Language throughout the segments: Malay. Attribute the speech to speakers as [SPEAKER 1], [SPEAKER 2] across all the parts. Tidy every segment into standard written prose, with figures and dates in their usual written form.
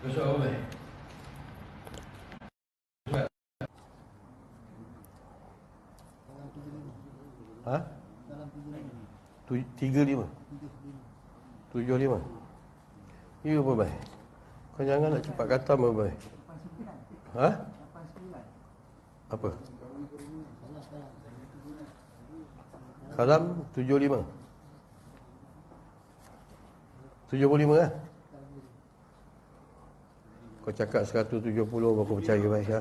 [SPEAKER 1] Besok apa? Ha? 35. 75. Ya apa baik? Kau jangan nak cepat kata apa baik? Ha? Apa? Kalam 75. 75 lah. Kau cakap 170 baru percaya baik ya?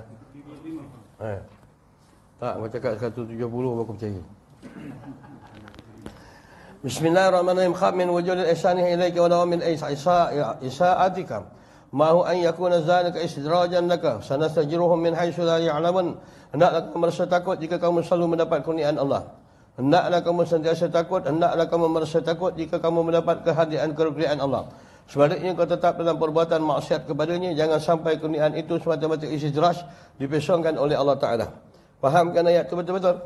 [SPEAKER 1] Ha. Tak, kau cakap 170 baru percaya. Bismillahirrahmanirrahim. Khab min wujudil ihsani ilaika wa lawa min isa'atika. Ma'hu an yakuna zalika istidrajan laka. Sanastajiruhum min haitsu la ya'lamun. Hendaklah kamu merasa takut jika kamu selalu mendapat kurniaan Allah. Hendaklah kamu sentiasa takut, hendaklah kamu merasa takut jika kamu mendapat kehadiran Allah. Sebaliknya kau tetap dalam perbuatan maksiat kepadanya, jangan sampai kurniaan itu semata-mata istidraj, dipesongkan oleh Allah Ta'ala. Fahamkan ayat itu betul-betul?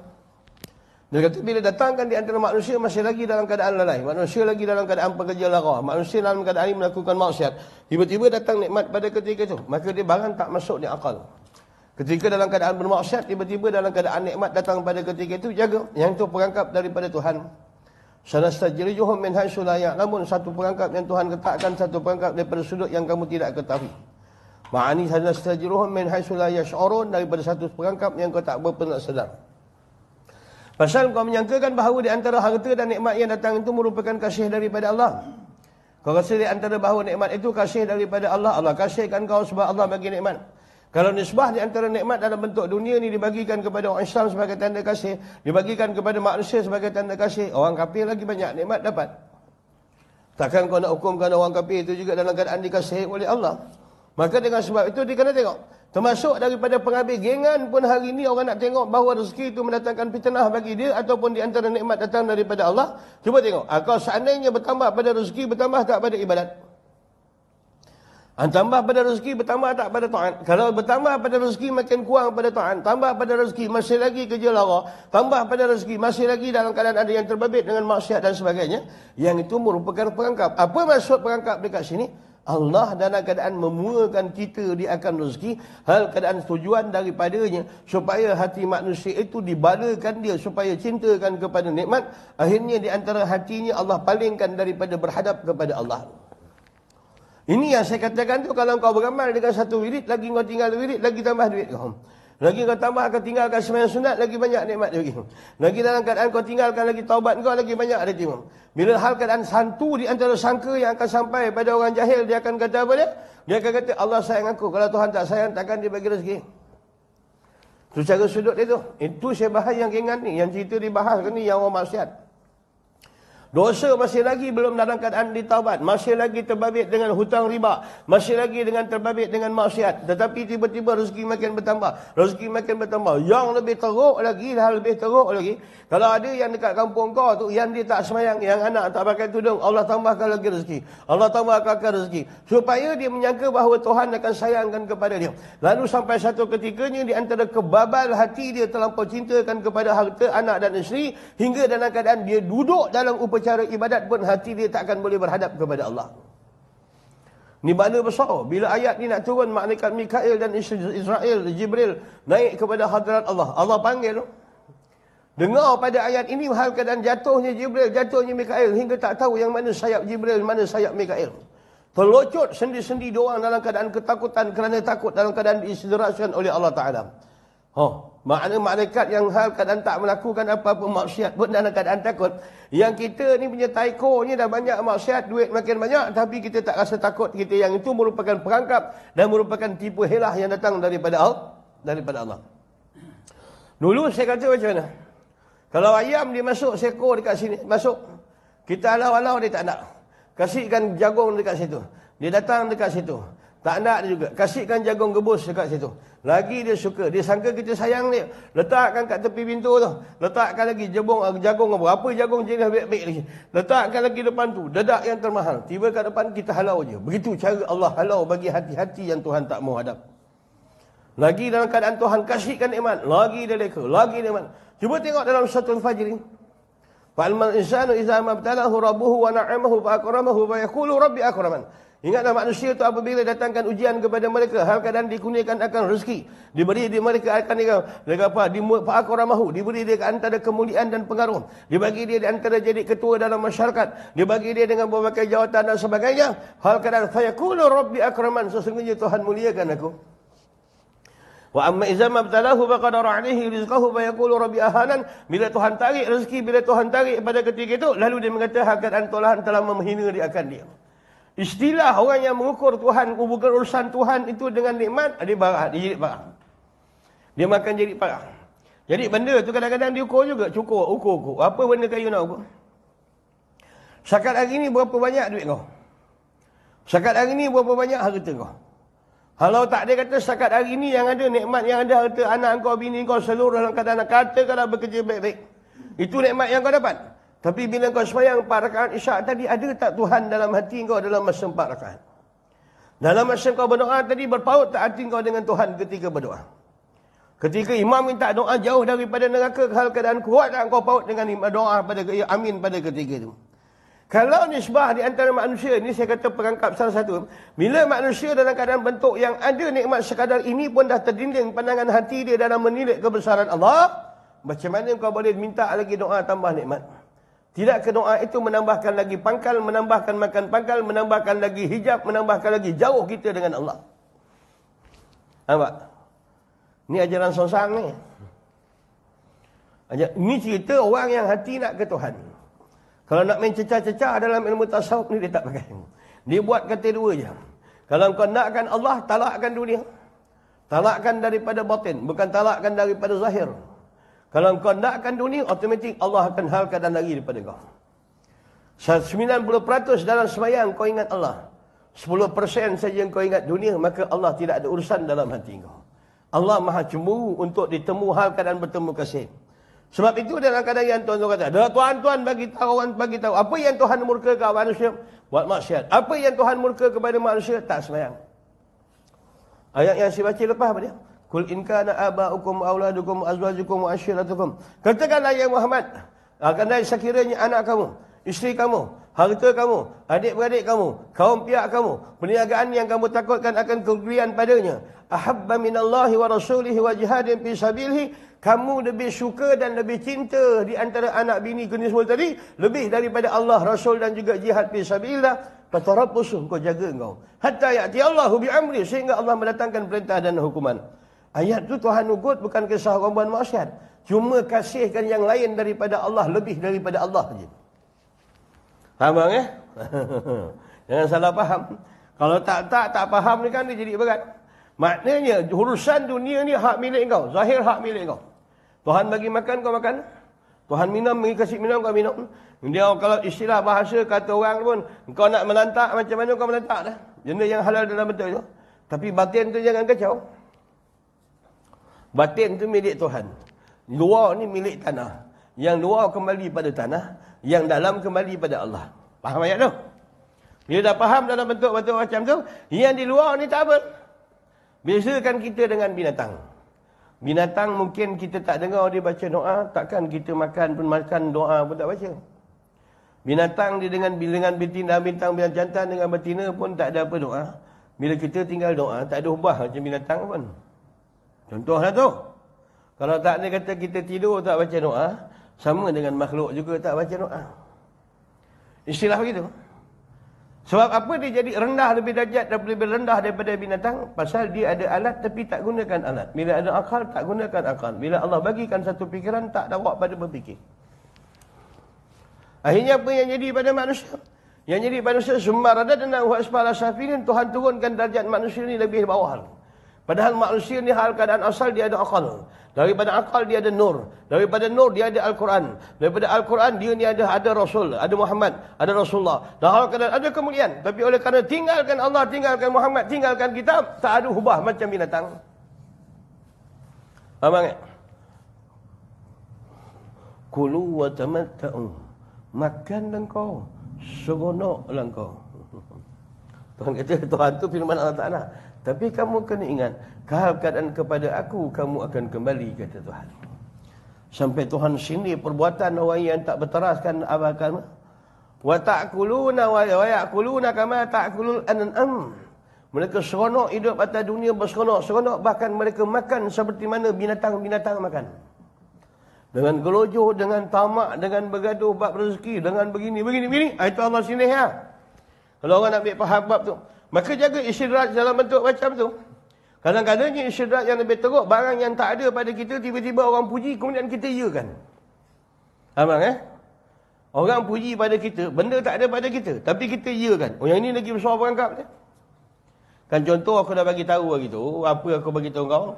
[SPEAKER 1] Dia kata bila datangkan di antara manusia masih lagi dalam keadaan lalai, manusia lagi dalam keadaan pekerja lara, manusia dalam keadaan melakukan maksiat, tiba-tiba datang nikmat pada ketika itu, maka dia barang tak masuk di akal. Ketika dalam keadaan bermaksiat, tiba-tiba dalam keadaan nikmat datang pada ketika itu, jaga. Yang itu perangkap daripada Tuhan. Sanastajrijuhum min haitsu la ya'lamun, satu perangkap yang Tuhan letakkan, satu perangkap daripada sudut yang kamu tidak ketahui. Ma'ani sanastajrijuhum min haitsu la yash'urun, daripada satu perangkap yang kau tak berpernah sedar. Pasal kau menyangkakan bahawa di antara harta dan nikmat yang datang itu merupakan kasih daripada Allah. Kau rasa di antara bahawa nikmat itu kasih daripada Allah. Allah kasihkan kau sebab Allah bagi nikmat. Kalau nisbah di antara nikmat dalam bentuk dunia ni dibagikan kepada orang Islam sebagai tanda kasih, dibagikan kepada manusia sebagai tanda kasih, orang kafir lagi banyak nikmat dapat. Takkan kau nak hukumkan orang kafir itu juga dalam keadaan dikasihi oleh Allah? Maka dengan sebab itu dia kena tengok. Termasuk daripada pengambil gengan pun hari ini orang nak tengok bahawa rezeki itu mendatangkan fitnah bagi dia ataupun di antara nikmat datang daripada Allah. Cuba tengok. Kalau seandainya bertambah pada rezeki, bertambah tak pada ibadat? Tambah pada rezeki, bertambah tak pada taat? Kalau bertambah pada rezeki, makin kurang pada taat. Tambah pada rezeki, masih lagi kerja lara. Tambah pada rezeki, masih lagi dalam keadaan ada yang terbabit dengan maksiat dan sebagainya. Yang itu merupakan perangkap. Apa maksud perangkap dekat sini? Allah dalam keadaan memuakan kita di akan rezeki, hal keadaan tujuan daripadanya supaya hati manusia itu dibalakan dia supaya cintakan kepada nikmat. Akhirnya di antara hatinya Allah palingkan daripada berhadap kepada Allah. Ini yang saya katakan tu, kalau kau beramal dengan satu wirid, lagi kau tinggal wirid, lagi tambah duit kau. Lagi kau tambah, kau tinggalkan sembahyang sunat, lagi banyak nikmat lagi. Lagi dalam keadaan kau tinggalkan lagi taubat kau, lagi banyak ada timur. Bila hal keadaan santu di antara sangka yang akan sampai pada orang jahil, dia akan kata apa dia? Dia akan kata, Allah sayang aku. Kalau Tuhan tak sayang, takkan dia bagi rezeki. Itu cara sudut dia tu. Itu saya bahas yang ringan ni. Yang cerita dibahas ni yang orang maksiat. Dosa masih lagi belum dalam keadaan ditaubat, masih lagi terbabit dengan hutang riba, masih lagi dengan terbabit dengan maksiat. Tetapi tiba-tiba rezeki makin bertambah, rezeki makin bertambah. Yang lebih teruk lagi, dah lebih teruk lagi. Kalau ada yang dekat kampung kau tu, yang dia tak semayang, yang anak tak pakai tudung, Allah tambahkan lagi rezeki. Allah tambahkan rezeki. Supaya dia menyangka bahawa Tuhan akan sayangkan kepada dia. Lalu sampai satu ketikanya di antara kebabal hati dia terlampau cintakan kepada harta, anak dan isteri, hingga dalam keadaan dia duduk dalam upacara ibadat pun hati dia tak akan boleh berhadap kepada Allah. Ni makna besar. Bila ayat ni nak turun, malaikat Mikail dan Israel, Jibril naik kepada hadrat Allah. Allah panggil. Dengar pada ayat ini hal keadaan jatuhnya Jibril, jatuhnya Mikail, hingga tak tahu yang mana sayap Jibril, mana sayap Mikail. Terlocot sendi-sendi doang dalam keadaan ketakutan kerana takut dalam keadaan diistidrajkan oleh Allah Ta'ala. Makna malaikat yang hal keadaan tak melakukan apa-apa maksiat pun dalam keadaan takut. Yang kita ni punya taiko ni dah banyak maksiat, duit makin banyak, tapi kita tak rasa takut. Kita yang itu merupakan perangkap dan merupakan tipu helah yang datang daripada Allah. Dulu saya kata macam mana? Kalau ayam dia masuk sekor dekat sini, masuk, kita halau-halau dia tak nak. Kasihkan jagung dekat situ. Dia datang dekat situ. Tak nak dia juga. Kasihkan jagung gebus dekat situ. Lagi dia suka. Dia sangka kita sayang dia. Letakkan kat tepi pintu tu. Letakkan lagi jagung berapa jagung jenis baik-baik lagi. Letakkan lagi depan tu. Dadak yang termahal. Tiba kat depan kita halau je. Begitu cara Allah halau bagi hati-hati yang Tuhan tak mau hadap. Lagi dalam keadaan Tuhan kasihkan nikmat. Lagi dia leka. Lagi nikmat. Cuba tengok dalam suratul Fajr ni. Fa'almal insanu iza mabtalahu rabbuhu wa na'amahu fa akramahu fa yaqulu rabbi akraman. Ingatlah manusia itu apabila datangkan ujian kepada mereka, hal keadaan dikurniakan akan rezeki, diberi di mereka akan diberi dia antara kemuliaan dan pengaruh, dibagi dia di antara jadi ketua dalam masyarakat, dibagi dia dengan berbagai jawatan dan sebagainya. Hal keadaan fayaqulu rabbi akraman, sesungguhnya Tuhan muliakan aku. Wa amma idza mabtalahu faqadara alaihi rizqahu fa yaqulu rabbi ahanan, bila Tuhan tarik rezeki, bila Tuhan tarik pada ketika itu, lalu dia mengatakan hal keadaan Tuhan telah menghina dia akan dia. Istilah orang yang mengukur Tuhan, bukan urusan Tuhan itu dengan nikmat, dia barah, dia jadi barah. Dia makan jadi parah. Jadi benda tu kadang-kadang diukur juga, ukur. Apa benda kayu nak ukur? Setakat hari ni berapa banyak duit kau? Setakat hari ni berapa banyak harta kau? Kalau tak dia kata setakat hari ni yang ada nikmat, yang ada harta anak kau, bini kau seluruh dalam keadaan katakanlah bekerja baik-baik. Itu nikmat yang kau dapat. Tapi bila kau sembahyang 4 rakaat isyak tadi, ada tak Tuhan dalam hati kau dalam masa 4 rakaat? Dalam masa kau berdoa tadi, berpaut tak hati kau dengan Tuhan ketika berdoa? Ketika imam minta doa jauh daripada neraka, hal keadaan kuat tak kau paut dengan doa pada amin pada ketika itu? Kalau nisbah di antara manusia, ini saya kata perangkap salah satu. Bila manusia dalam keadaan bentuk yang ada nikmat sekadar ini pun dah terdinding pandangan hati dia dalam menilik kebesaran Allah, macam mana kau boleh minta lagi doa tambah nikmat? Tidak ke doa itu menambahkan lagi pangkal, menambahkan makan pangkal, menambahkan lagi hijab, menambahkan lagi jauh kita dengan Allah. Nampak? Ini ajaran sosang ni. Ini cerita orang yang hati nak ke Tuhan. Kalau nak main cecah-cecah dalam ilmu tasawuf ni, dia tak pakai. Dia buat kata dua je. Kalau kau nakkan Allah, talakkan dunia. Talakkan daripada batin, bukan talakkan daripada zahir. Kalau kau nakkan dunia, automatik Allah akan halkan dan lagi daripada kau. 90% dalam sembahyang kau ingat Allah. 10% saja kau ingat dunia, maka Allah tidak ada urusan dalam hati kau. Allah maha cemburu untuk ditemu halkan dan bertemu kasih. Sebab itu dalam keadaan yang Tuhan kata, Tuhan bagi tahu apa yang Tuhan murka kepada manusia, buat maksiat. Apa yang Tuhan murka kepada manusia, tak sembahyang. Ayat yang saya baca lepas apa dia? Kul in kana aba'ukum auladukum azwajukum wa ashiratukum. Katakanlah ya Muhammad, akan sekiranya anak kamu, isteri kamu, harta kamu, adik-beradik kamu, kaum pihak kamu, perniagaan yang kamu takutkan akan kerugian padanya, ahabba minallahi wa rasulihi wa jihadin fi sabilihi, kamu lebih suka dan lebih cinta di antara anak bini kini semua tadi, lebih daripada Allah, Rasul dan juga jihad fi sabilillah, fatarabbusu, kau jaga engkau hatta ya'ti Allahu bi amri, sehingga Allah mendatangkan perintah dan hukuman. Ayat tu Tuhan ugut bukan kisah orang buat maksiat, cuma kasihkan yang lain daripada Allah, lebih daripada Allah saja. Faham bang ya? Jangan salah faham. Kalau tak faham ni kan dia jadi berat. Maknanya urusan dunia ni hak milik kau, zahir hak milik kau. Tuhan bagi makan kau makan. Tuhan minum bagi kasih minum kau minum. Dia kalau istilah bahasa kata orang pun, kau nak melantak macam mana kau melantak dah. Benda yang halal dalam betul tu. Tapi batin tu jangan kacau. Batin tu milik Tuhan. Luar ni milik tanah. Yang luar kembali pada tanah, yang dalam kembali pada Allah. Faham ayat tu? Bila dah faham dalam bentuk-bentuk macam tu, yang di luar ni tak apa. Bezakan kita dengan binatang. Binatang mungkin kita tak dengar dia baca doa, takkan kita makan pun makan doa pun tak baca. Binatang dia dengan betina, bintang jantan dengan betina pun tak ada apa doa. Bila kita tinggal doa, tak ada ubah macam binatang pun. Contohlah tu. Kalau tak ada kata kita tidur tak baca doa, sama dengan makhluk juga tak baca doa. Istilah begitu. Sebab apa dia jadi rendah lebih darjat dan lebih rendah daripada binatang? Pasal dia ada alat tapi tak gunakan alat. Bila ada akal, tak gunakan akal. Bila Allah bagikan satu fikiran, tak dapat pada berfikir. Akhirnya apa yang jadi pada manusia? Yang jadi pada manusia, summa radadnahu asfala safilin, Tuhan turunkan darjat manusia ni lebih bawah. Padahal manusia ni hal keadaan asal dia ada akal. Daripada akal dia ada nur. Daripada nur dia ada Al-Quran. Daripada Al-Quran dia ni ada Rasul, ada Muhammad, ada Rasulullah. Dan hal keadaan ada kemuliaan. Tapi oleh kerana tinggalkan Allah, tinggalkan Muhammad, tinggalkan kitab, tak ada ubah macam binatang. Faham tak? Kulu wa tamatta'u. Makanlah kau, seronoklah kau. Tuhan kata, Tuhan tu firman Allah Ta'ala. Tapi kamu kena ingat, keadaan kepada aku, kamu akan kembali, kata Tuhan. Sampai Tuhan sini perbuatan orang yang tak berteraskan agama, Wa ta'kuluna wa ya'kuluna kama ta'kulul an'am. Mereka seronok hidup atas dunia berseronok-seronok, bahkan mereka makan seperti mana binatang-binatang makan. Dengan gelojoh, dengan tamak, dengan bergaduh bab rezeki, dengan begini. Itu Allah sini ya. Kalau orang nak ambil faham bab tu, maka jaga istidrak dalam bentuk macam tu. Kadang-kadangnya istidrak yang lebih teruk, barang yang tak ada pada kita, tiba-tiba orang puji, kemudian kita iakan. Faham Orang puji pada kita, benda tak ada pada kita, tapi kita iakan. Oh, yang ini lagi besar perangkap dia. Kan contoh aku dah bagi tahu hari tu, apa aku bagi tahu kau?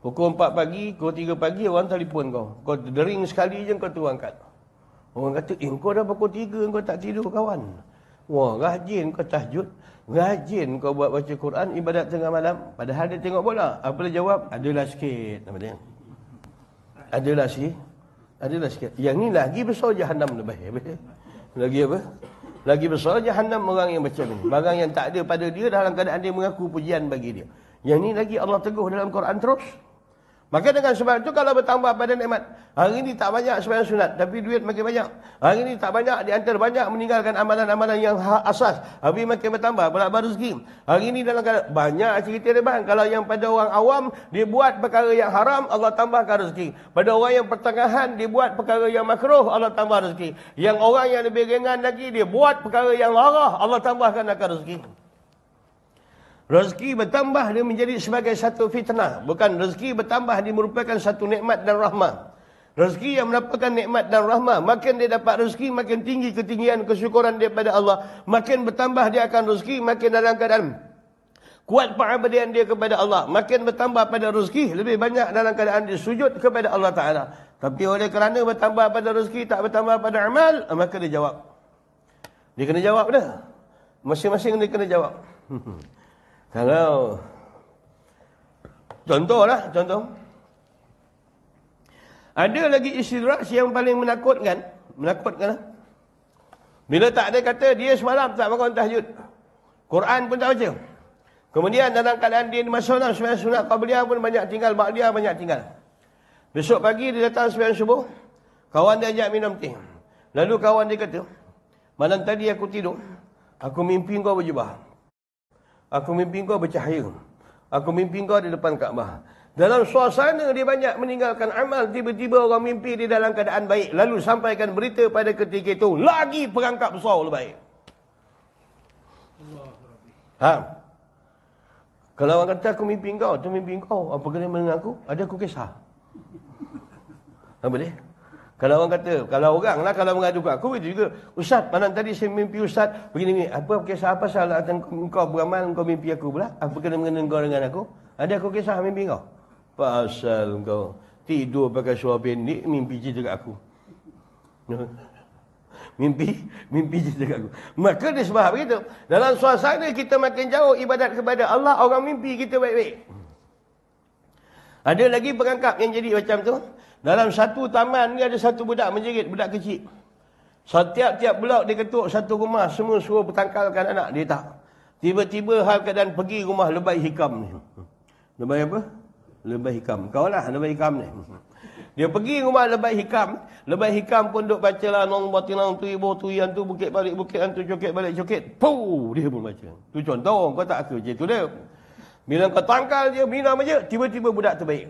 [SPEAKER 1] Pukul 4 pagi, pukul 3 pagi orang telefon kau. Kau dering sekali je kau tu angkat. Orang kata, kau dah pukul 3 kau tak tidur kawan. Wah, rajin kau tahajud, rajin kau buat baca Quran, ibadat tengah malam. Padahal dia tengok bola. Apa dia jawab? Adalah sikit. Nama dia. Adalah sikit. Yang ni lagi besar Jahannam lebih. Lagi apa? Lagi besar Jahannam orang yang macam ni. Barang yang tak ada pada dia dalam keadaan dia mengaku pujian bagi dia. Yang ni lagi Allah teguh dalam Quran terus. Maka dengan sebab itu kalau bertambah pada nikmat. Hari ini tak banyak sembahyang sunat, tapi duit makin banyak. Hari ini tak banyak, di antara banyak meninggalkan amalan-amalan yang asas. Habis makin bertambah, berapa rezeki. Hari ini dalam keadaan banyak cerita dia bang. Kalau yang pada orang awam, dia buat perkara yang haram, Allah tambahkan rezeki. Pada orang yang pertengahan, dia buat perkara yang makruh, Allah tambah rezeki. Yang orang yang lebih ringan lagi, dia buat perkara yang larah, Allah tambahkan akan rezeki. Rezeki bertambah dia menjadi sebagai satu fitnah. Bukan rezeki bertambah dia merupakan satu nikmat dan rahmah. Rezeki yang merupakan nikmat dan rahmah. Makin dia dapat rezeki, makin tinggi ketinggian kesyukuran daripada Allah. Makin bertambah dia akan rezeki, makin dalam keadaan kuat pengabdian dia kepada Allah. Makin bertambah pada rezeki, lebih banyak dalam keadaan dia sujud kepada Allah Ta'ala. Tapi oleh kerana bertambah pada rezeki, tak bertambah pada amal, maka dia jawab. Dia kena jawab dah. Masing-masing dia kena jawab. Kalau contoh. Ada lagi istidrak yang paling menakutkan. Bila tak ada kata dia semalam tak bangun tahajud. Quran pun tak baca. Kemudian dalam keadaan dia di masa malam sembahyang sunat qabliyah pun banyak tinggal, ba'diyah banyak tinggal. Besok pagi dia datang sembahyang subuh, kawan dia ajak minum teh. Lalu kawan dia kata, "Malam tadi aku tidur, aku mimpi kau berjubah. Aku mimpi kau bercahaya. Aku mimpi kau di depan Kaabah." Dalam suasana dia banyak meninggalkan amal, tiba-tiba orang mimpi dia dalam keadaan baik. Lalu sampaikan berita pada ketika itu, lagi perangkap besar lebih baik. Kalau orang kata aku mimpi kau, tu mimpi kau. Apa kena dengan aku? Ada aku kisah. Apa dia? Kalau orang kata, kalau orang lah, kalau mengadu kat aku, itu juga. Ustaz, malam tadi saya mimpi Ustaz, begini, apa kisah apa salah engkau beramal, engkau mimpi aku pula? Apa kena mengenai engkau dengan aku? Ada aku kisah mimpi kau? Pasal engkau tidur pakai suara pendek, mimpi cerita kat aku. Mimpi cerita kat aku. Maka dia sebab begitu. Dalam suasana kita makin jauh ibadat kepada Allah, orang mimpi kita baik-baik. Ada lagi perangkap yang jadi macam tu. Dalam satu taman ni ada satu budak menjerit, budak kecil. Setiap-tiap blok dia ketuk satu rumah, semua suruh bertangkalkan anak, dia tak. Tiba-tiba hal keadaan pergi rumah Lebay Hikam ni. Lebay apa? Lebay Hikam. Kau lah Lebay Hikam ni. Dia pergi rumah Lebay Hikam. Lebay Hikam pun duk baca lah, nong batinang tu ibu tu yang tu, bukit balik bukit yang tu, coket balik coket. Puh, dia pun baca. Tu contoh, kau tak ke macam tu dia. Bila kau tangkal dia, minum aja, tiba-tiba budak terbaik.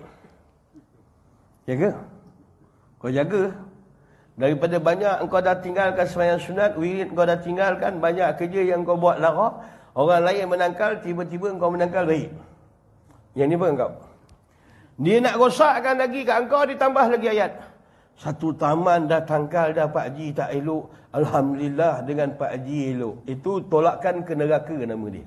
[SPEAKER 1] Jaga. Kau jaga. Daripada banyak engkau dah tinggalkan sembahyang sunat, wirid engkau dah tinggalkan, banyak kerja yang kau buat lara, orang lain menangkal, tiba-tiba engkau menangkal baik. Yang ni pun engkau. Dia nak rosakkan lagi kat engkau, ditambah lagi ayat. Satu taman dah tangkal dah Pak Haji tak elok. Alhamdulillah dengan Pak Haji elok. Itu tolakan ke neraka nama dia.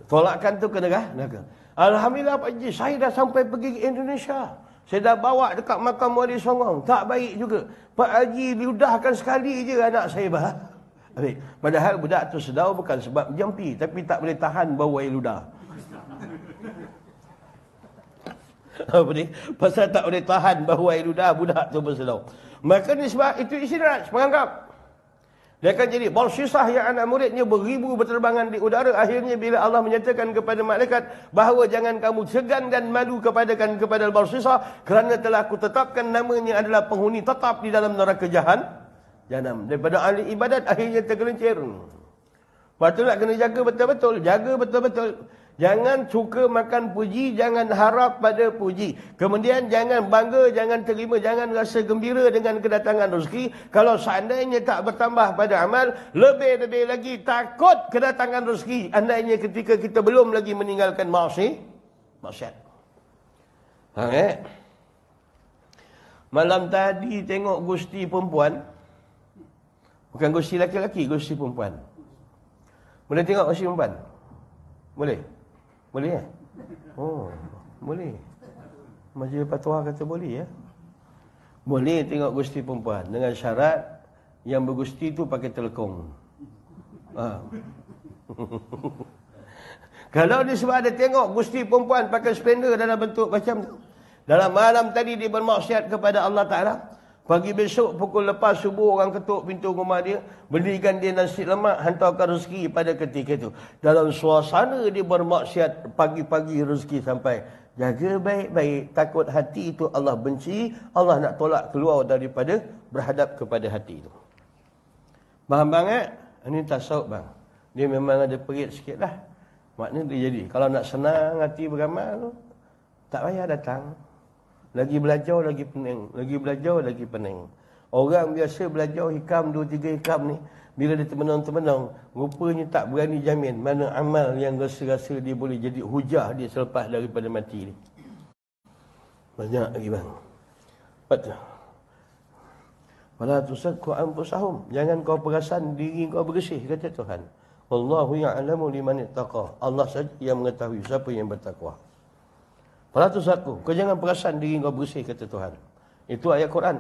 [SPEAKER 1] Tolakan tu ke neraka. Alhamdulillah Pak Haji, saya dah sampai pergi ke Indonesia. Saya dah bawa dekat makam Wali Songo. Tak baik juga. Pak Haji diudahkan sekali je anak saya bah. Padahal budak tu sedau bukan sebab jampi, tapi tak boleh tahan bau air ludah. Apa ni? Pasal tak boleh tahan bau air ludah, budak tu bersedau. Maka ni sebab itu istirahat, penganggap. Dia akan jadi balsisah yang anak muridnya beribu berterbangan di udara. Akhirnya bila Allah menyatakan kepada malaikat bahawa jangan kamu segan dan malu kepada balsisah, kerana telah aku tetapkan namanya adalah penghuni tetap di dalam neraka jahanam. Daripada ahli ibadat akhirnya tergelincir. Lepas tu nak kena jaga betul-betul. Jaga betul-betul. Jangan suka makan puji, jangan harap pada puji. Kemudian jangan bangga, jangan terima, jangan rasa gembira dengan kedatangan rezeki. Kalau seandainya tak bertambah pada amal, lebih-lebih lagi takut kedatangan rezeki. Andainya ketika kita belum lagi meninggalkan maksiat. Malam tadi tengok gusti perempuan. Bukan gusti laki-laki, gusti perempuan. Boleh tengok gusti perempuan? Boleh? Boleh ya? Oh, boleh. Majlis Fatwa kata boleh ya? Boleh tengok gusti perempuan dengan syarat yang bergusti tu pakai telekong. Kalau dia sebab ada tengok gusti perempuan pakai spender dalam bentuk macam tu. Dalam malam tadi dia bermaksiat kepada Allah Ta'ala. Pagi besok pukul lepas subuh orang ketuk pintu rumah dia, belikan dia nasi lemak, hantarkan rezeki pada ketika itu. Dalam suasana dia bermaksiat, pagi-pagi rezeki sampai. Jaga baik-baik, takut hati itu Allah benci, Allah nak tolak keluar daripada berhadap kepada hati itu. Faham bang? Ini tasawuf bang. Dia memang ada perit sikit lah. Maknanya dia jadi. Kalau nak senang hati beramal, tak payah datang. Lagi belajar, lagi pening. Lagi belajar, lagi pening. Orang biasa belajar hikam, 2-3 hikam ni. Bila dia termenung-termenung, rupanya tak berani jamin mana amal yang rasa-rasa dia boleh jadi hujah dia selepas daripada mati ni. Banyak lagi bang. Betul. Wala tusakku anfusahum. Jangan kau perasan diri kau bersih, kata Tuhan. Wallahu ya'lamu liman ittaqa. Allah saja yang mengetahui siapa yang bertakwa. Wala tusakku. Kau jangan perasan diri kau bersih, kata Tuhan. Itu ayat Quran.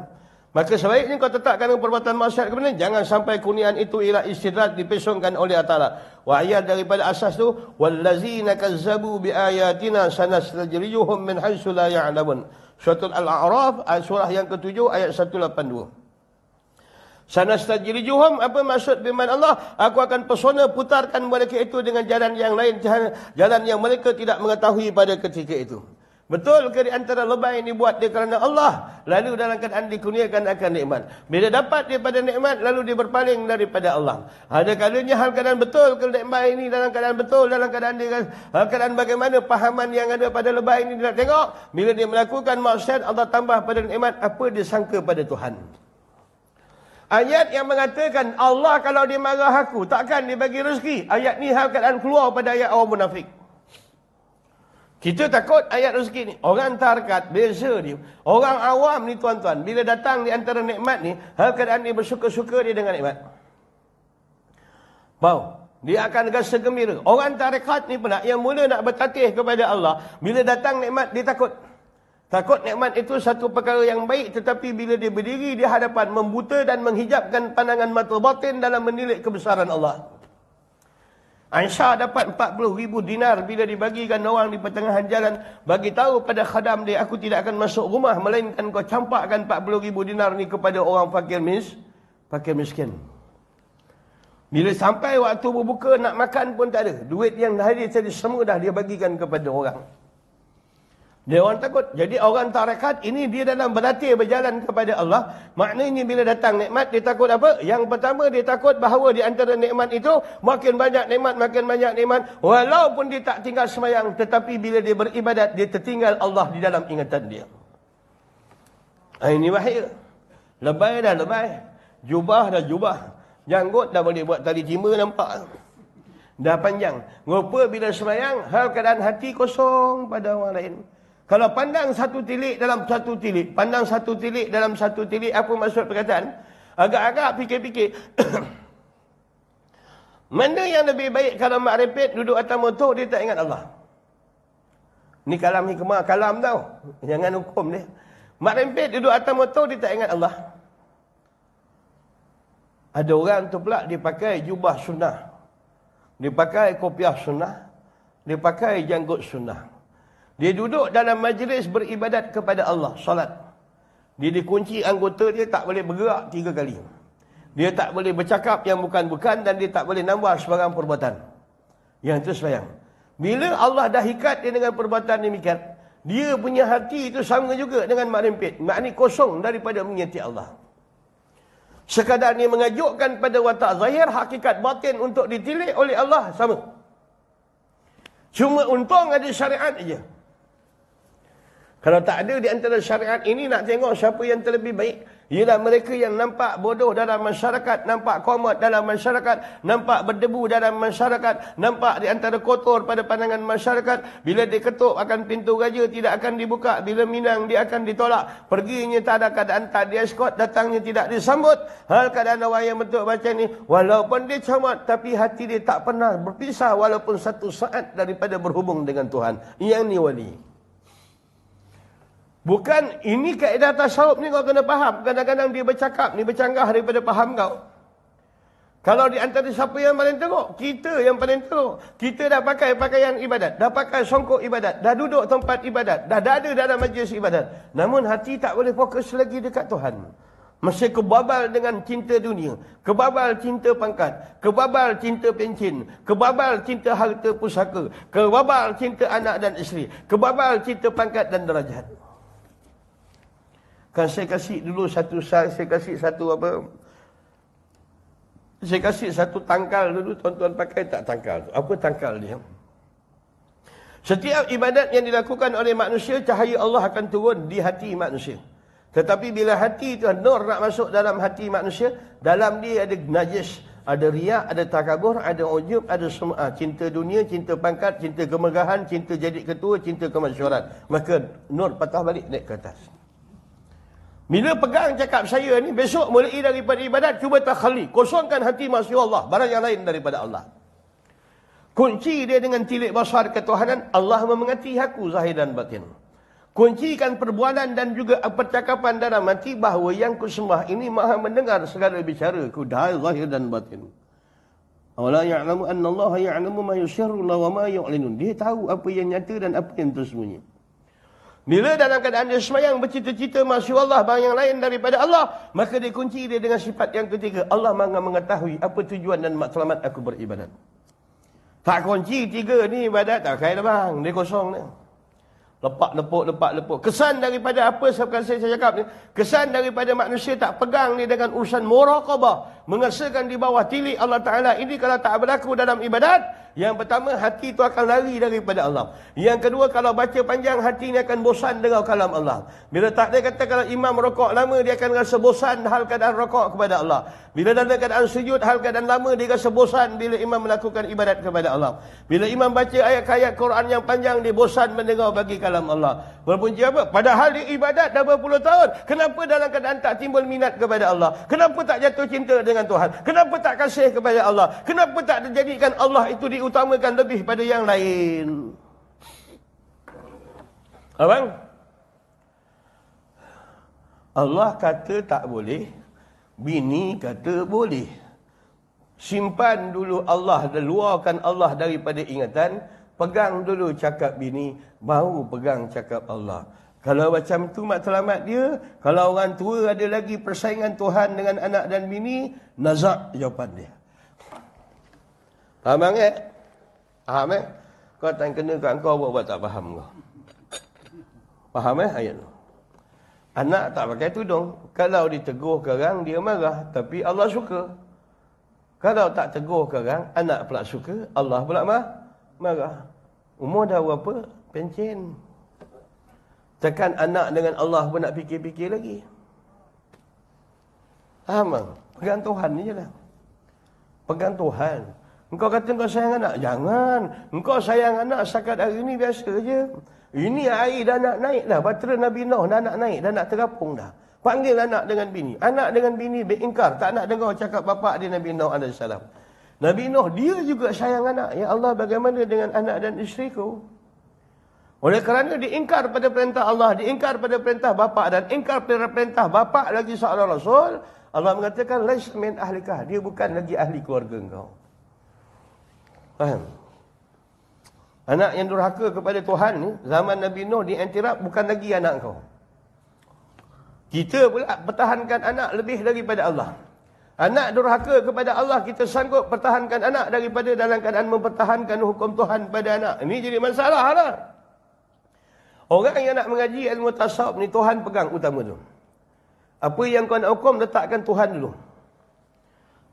[SPEAKER 1] Maka sebaiknya kau tetapkan perbuatan maksiat kebenaran. Jangan sampai kurniaan itu ialah istidraj dipesongkan oleh Allah Ta'ala. Wa ayat daripada asas tu, wallazina kazzabu biayatina sanastajrijuhum min haitsu la ya'lamun. Surah Al-A'raf, surah yang ke-7 ayat 182. Sanastajrijuhum, apa maksud firman Allah? Aku akan pesona putarkan mereka itu dengan jalan yang lain, jalan yang mereka tidak mengetahui pada ketika itu. Betul ke di antara lebay ini buat dia kerana Allah, lalu dalam keadaan dikurniakan akan nikmat. Bila dapat daripada nikmat, lalu dia berpaling daripada Allah. Ada kalanya hal keadaan betul ke lebay ini dalam keadaan betul, dalam keadaan dia, keadaan bagaimana pahaman yang ada pada lebay ini dia nak tengok. Bila dia melakukan maksiat, Allah tambah pada nikmat, apa dia sangka pada Tuhan. Ayat yang mengatakan Allah kalau dia marah aku, takkan dia bagi rezeki. Ayat ni hal keadaan keluar pada ayat orang munafik. Kita takut ayat rezeki ni. Orang tarkat, beza dia. Orang awam ni tuan-tuan, bila datang di antara nikmat ni, hal keadaan dia bersuka-suka dia dengan nikmat. Mau, dia akan rasa gembira. Orang tarekat ni pula, yang mula nak bertatih kepada Allah, bila datang nikmat, dia takut. Takut nikmat itu satu perkara yang baik, tetapi bila dia berdiri di hadapan, membuta dan menghijabkan pandangan mata batin dalam menilik kebesaran Allah. Aisyah dapat 40,000 dinar bila dibagikan orang di pertengahan jalan. Bagi tahu pada khadam dia, aku tidak akan masuk rumah melainkan kau campakkan 40,000 dinar ni kepada orang fakir miskin. Bila sampai waktu berbuka nak makan pun tak ada. Duit yang hadir tadi semua dah dia bagikan kepada orang. Dia orang takut. Jadi orang tarekat ini dia dalam berlatih berjalan kepada Allah. Maknanya bila datang nikmat, dia takut apa? Yang pertama dia takut bahawa di antara nikmat itu, makin banyak nikmat. Walaupun dia tak tinggal semayang, tetapi bila dia beribadat, dia tertinggal Allah di dalam ingatan dia. Ini bahaya. Lebay dah lebay. Jubah dah jubah. Janggut dah boleh buat tali timba nampak. Dah panjang. Rupa bila semayang, hal keadaan hati kosong pada orang lain. Kalau pandang satu tilik dalam satu tilik, pandang satu tilik dalam satu tilik, apa maksud perkataan? Agak-agak fikir-fikir. Mana yang lebih baik kalau mak repet duduk atas motor, dia tak ingat Allah? Ni kalam hikmah, kalam tau. Jangan hukum dia. Mak repet duduk atas motor, dia tak ingat Allah. Ada orang tu pula, dia pakai jubah sunnah. Dia pakai kopiah sunnah. Dia pakai janggut sunnah. Dia duduk dalam majlis beribadat kepada Allah, solat. Dia dikunci anggota dia, tak boleh bergerak 3 kali. Dia tak boleh bercakap yang bukan-bukan dan dia tak boleh nambah sebarang perbuatan. Yang itu sembahyang. Bila Allah dah ikat dia dengan perbuatan demikian, dia punya hati itu sama juga dengan mak rempit. Maknanya kosong daripada mengingati Allah. Sekadar dia mengajukkan pada watak zahir, hakikat batin untuk ditilik oleh Allah sama. Cuma untung ada syariat aja. Kalau tak ada di antara syariat ini, nak tengok siapa yang terlebih baik. Ialah mereka yang nampak bodoh dalam masyarakat, nampak komat dalam masyarakat, nampak berdebu dalam masyarakat, nampak di antara kotor pada pandangan masyarakat. Bila dia ketuk akan pintu raja, tidak akan dibuka. Bila minang, dia akan ditolak. Perginya tak ada keadaan, tak dia escort, datangnya tidak disambut. Hal keadaan orang yang betul baca ni, walaupun dia camat, tapi hati dia tak pernah berpisah walaupun satu saat daripada berhubung dengan Tuhan. Yang ni wali. Bukan, ini kaedah tasawuf ni kau kena faham. Kadang-kadang dia bercakap ni bercanggah daripada faham kau. Kalau di antara siapa yang paling teruk? Kita yang paling teruk. Kita dah pakai pakaian ibadat, dah pakai songkok ibadat, dah duduk tempat ibadat, dah ada dalam majlis ibadat. Namun hati tak boleh fokus lagi dekat Tuhan. Masih kebabal dengan cinta dunia, kebabal cinta pangkat, kebabal cinta pencin, kebabal cinta harta pusaka, kebabal cinta anak dan isteri, kebabal cinta pangkat dan derajat. Kan saya kasih dulu saya kasih satu tangkal dulu, tuan-tuan pakai tak tangkal tu? Apa tangkal dia? Setiap ibadat yang dilakukan oleh manusia, cahaya Allah akan turun di hati manusia. Tetapi bila hati itu nur nak masuk dalam hati manusia, dalam dia ada najis, ada riak, ada takabur, ada ujub, ada semua. Cinta dunia, cinta pangkat, cinta kemegahan, cinta jadi ketua, cinta kemasyhuran. Maka nur patah balik naik ke atas. Bila pegang cakap saya ni, besok mulai daripada ibadat, cuba takhali. Kosongkan hati maksud Allah, barang yang lain daripada Allah. Kunci dia dengan tilik basar ketuhanan, Allah memengati aku zahir dan batin. Kuncikan perbuanan dan juga percakapan dalam hati bahawa yang ku sembah ini maha mendengar segala bicara ku zahir dan batin. Awala ya'lamu anna Allah ya'lamu ma yusirruna wa ma yu'linun. Dia tahu apa yang nyata dan apa yang tersembunyi. Bila dalam keadaan dia sembahyang bercita-cita masya Allah barang yang lain daripada Allah, maka dia kunci dia dengan sifat yang ketiga. Allah maha mengetahui apa tujuan dan maksud aku beribadat. Tak kunci tiga ni ibadat tak kaya dah bang. Dia kosong ni. Lepak lepuk. Kesan daripada apa sebab saya cakap ni, kesan daripada manusia tak pegang ni dengan urusan muraqabah, mengesahkan di bawah tilik Allah Ta'ala. Ini kalau tak berlaku dalam ibadat, yang pertama hati itu akan lari daripada Allah. Yang kedua, kalau baca panjang hati ini akan bosan dengar kalam Allah. Bila tak ada kata kalau imam rokok lama, dia akan rasa bosan hal keadaan rokok kepada Allah. Bila dalam keadaan sujud hal keadaan lama, dia rasa bosan bila imam melakukan ibadat kepada Allah. Bila imam baca ayat-ayat Quran yang panjang, dia bosan mendengar bagi kalam Allah. Berpunca apa? Padahal dia ibadat dah berpuluh tahun. Kenapa dalam keadaan tak timbul minat kepada Allah? Kenapa tak jatuh cinta dengan Tuhan? Kenapa tak kasih kepada Allah? Kenapa tak dijadikan Allah itu diutamakan lebih pada yang lain? Abang? Allah kata tak boleh, bini kata boleh. Simpan dulu Allah dan luarkan Allah daripada ingatan. Pegang dulu cakap bini, baru pegang cakap Allah. Kalau macam tu matlamat dia, kalau orang tua ada lagi persaingan Tuhan dengan anak dan bini, nazak jawapan dia. Faham tak? Faham eh? Kau tak kena kat kau buat tak faham kau. Faham ayat tu? Anak tak pakai tudung. Kalau ditegur kerang, dia marah. Tapi Allah suka. Kalau tak tegur kerang, anak pula suka, Allah pula marah. Umur dah berapa? Pencen. Tekan anak dengan Allah pun nak fikir-fikir lagi. Faham tak? Pegang Tuhan ni je lah. Pegang Tuhan. Engkau kata engkau sayang anak? Jangan. Engkau sayang anak setakat hari ni biasa je. Ini air dah nak naik dah. Batera Nabi Nuh dah nak naik. Dah nak terapung dah. Panggil anak dengan bini. Anak dengan bini beringkar. Tak nak dengar cakap bapak dia Nabi Nuh AS. Nabi Nuh dia juga sayang anak. Ya Allah, bagaimana dengan anak dan isteriku? Oleh kerana diingkar pada perintah Allah, diingkar pada perintah bapa dan ingkar pada perintah bapa lagi seorang Rasul, Allah mengatakan lais min ahlikah, dia bukan lagi ahli keluarga engkau. Faham? Anak yang durhaka kepada Tuhan ni, zaman Nabi Nuh diiktiraf bukan lagi anak kau. Kita pula pertahankan anak lebih daripada Allah. Anak durhaka kepada Allah, kita sanggup pertahankan anak daripada dalam keadaan mempertahankan hukum Tuhan pada anak. Ini jadi masalah lah. Orang yang nak mengaji ilmu tasawuf ni, Tuhan pegang utama tu. Apa yang kau nak hukum, letakkan Tuhan dulu.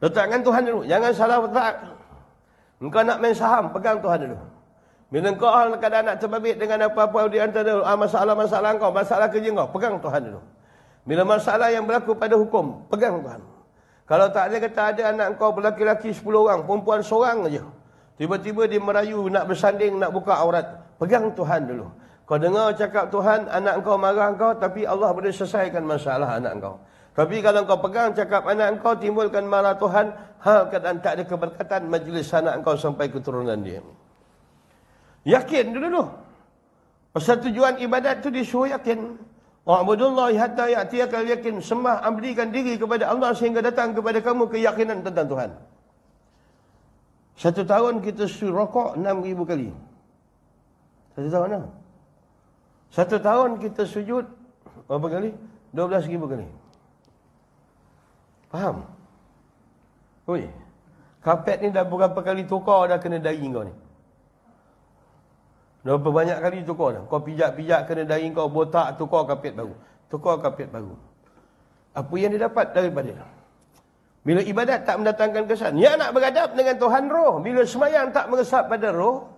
[SPEAKER 1] Letakkan Tuhan dulu. Jangan salah letak. Engkau nak main saham, pegang Tuhan dulu. Bila kau kadang nak terbabit dengan apa-apa di antara masalah-masalah kau, masalah kerja kau, pegang Tuhan dulu. Bila masalah yang berlaku pada hukum, pegang Tuhan. Kalau tak ada kata ada anak kau lelaki-lelaki 10 orang, perempuan seorang aja. Tiba-tiba dia merayu, nak bersanding, nak buka aurat. Pegang Tuhan dulu. Kau dengar cakap Tuhan, anak kau marah kau, tapi Allah boleh selesaikan masalah anak kau. Tapi kalau kau pegang cakap anak kau, timbulkan marah Tuhan, keadaan tak ada keberkatan majlis anak kau sampai keturunan dia. Yakin dulu. Pasal tujuan ibadat tu disuruh yakin. Wa'budullahi hatta ya'tiyakal yakin. Sembah, abdikan diri kepada Allah sehingga datang kepada kamu keyakinan tentang Tuhan. 1 tahun kita rokok 6,000 kali. 1 tahun dah. 1 tahun kita sujud berapa kali? 12,000 kali. Faham? Oi. Kapet ni dah berapa kali tukar dah kena dari kau ni. Berapa banyak kali tukar dah. Kau pijak-pijak kena dari kau, botak, tukar kapet baru. Tukar kapet baru. Apa yang dia dapat daripada dia? Bila ibadat tak mendatangkan kesan. Yang nak beradab dengan Tuhan roh. Bila semayang tak meresap pada roh,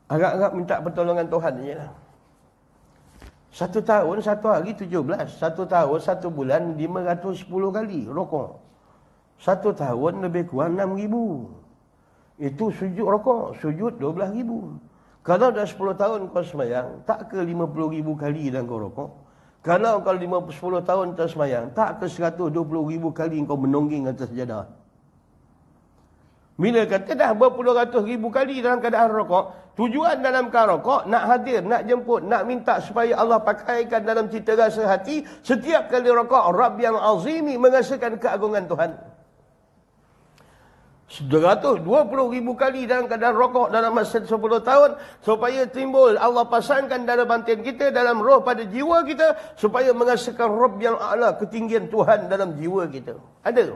[SPEAKER 1] agak-agak minta pertolongan Tuhan je lah. 1 tahun, 1 hari 17. 1 tahun, 1 bulan 510 kali rokok. 1 tahun lebih kurang 6,000. Itu sujud rokok, sujud 12,000. Kalau dah 10 tahun kau semayang, tak ke 50,000 kali dah kau rokok? Kalau 10 tahun kau semayang, tak ke 120,000 kali kau menongging atas jadah? Bila kata dah berpuluh ratus ribu kali dalam keadaan rokok, tujuan dalam keadaan rokok, nak hadir, nak jemput, nak minta supaya Allah pakaikan dalam cita rasa hati, setiap kali rokok, Rabb yang azimi mengasakan keagungan Tuhan. 120,000 kali dalam keadaan rokok dalam masa 10 tahun, supaya timbul Allah pasangkan dalam batin kita, dalam roh pada jiwa kita, supaya mengasakan Rabb yang a'la, ketinggian Tuhan dalam jiwa kita. Ada?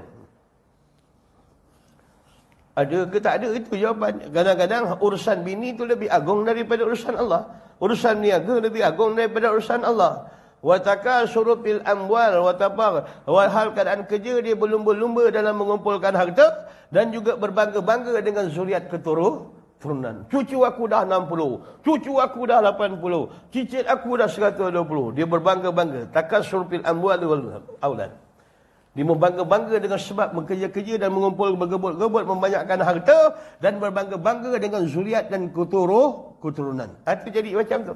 [SPEAKER 1] Ada ke tak ada? Itu jawapan. Kadang-kadang urusan bini itu lebih agung daripada urusan Allah. Urusan niaga lebih agung daripada urusan Allah. Wa takasuru fil amwal wa tabagh. Hal keadaan kerja dia berlumba-lumba dalam mengumpulkan harta dan juga berbangga-bangga dengan zuriat keturunan. Cucu aku dah 60, cucu aku dah 80, cicit aku dah 120. Dia berbangga-bangga. Takasuru fil amwal wal aulad. Dia membangga-bangga dengan sebab bekerja-kerja dan mengumpul bergebut-gebut membanyakkan harta dan berbangga-bangga dengan zuriat dan keturunan. Itu jadi macam tu.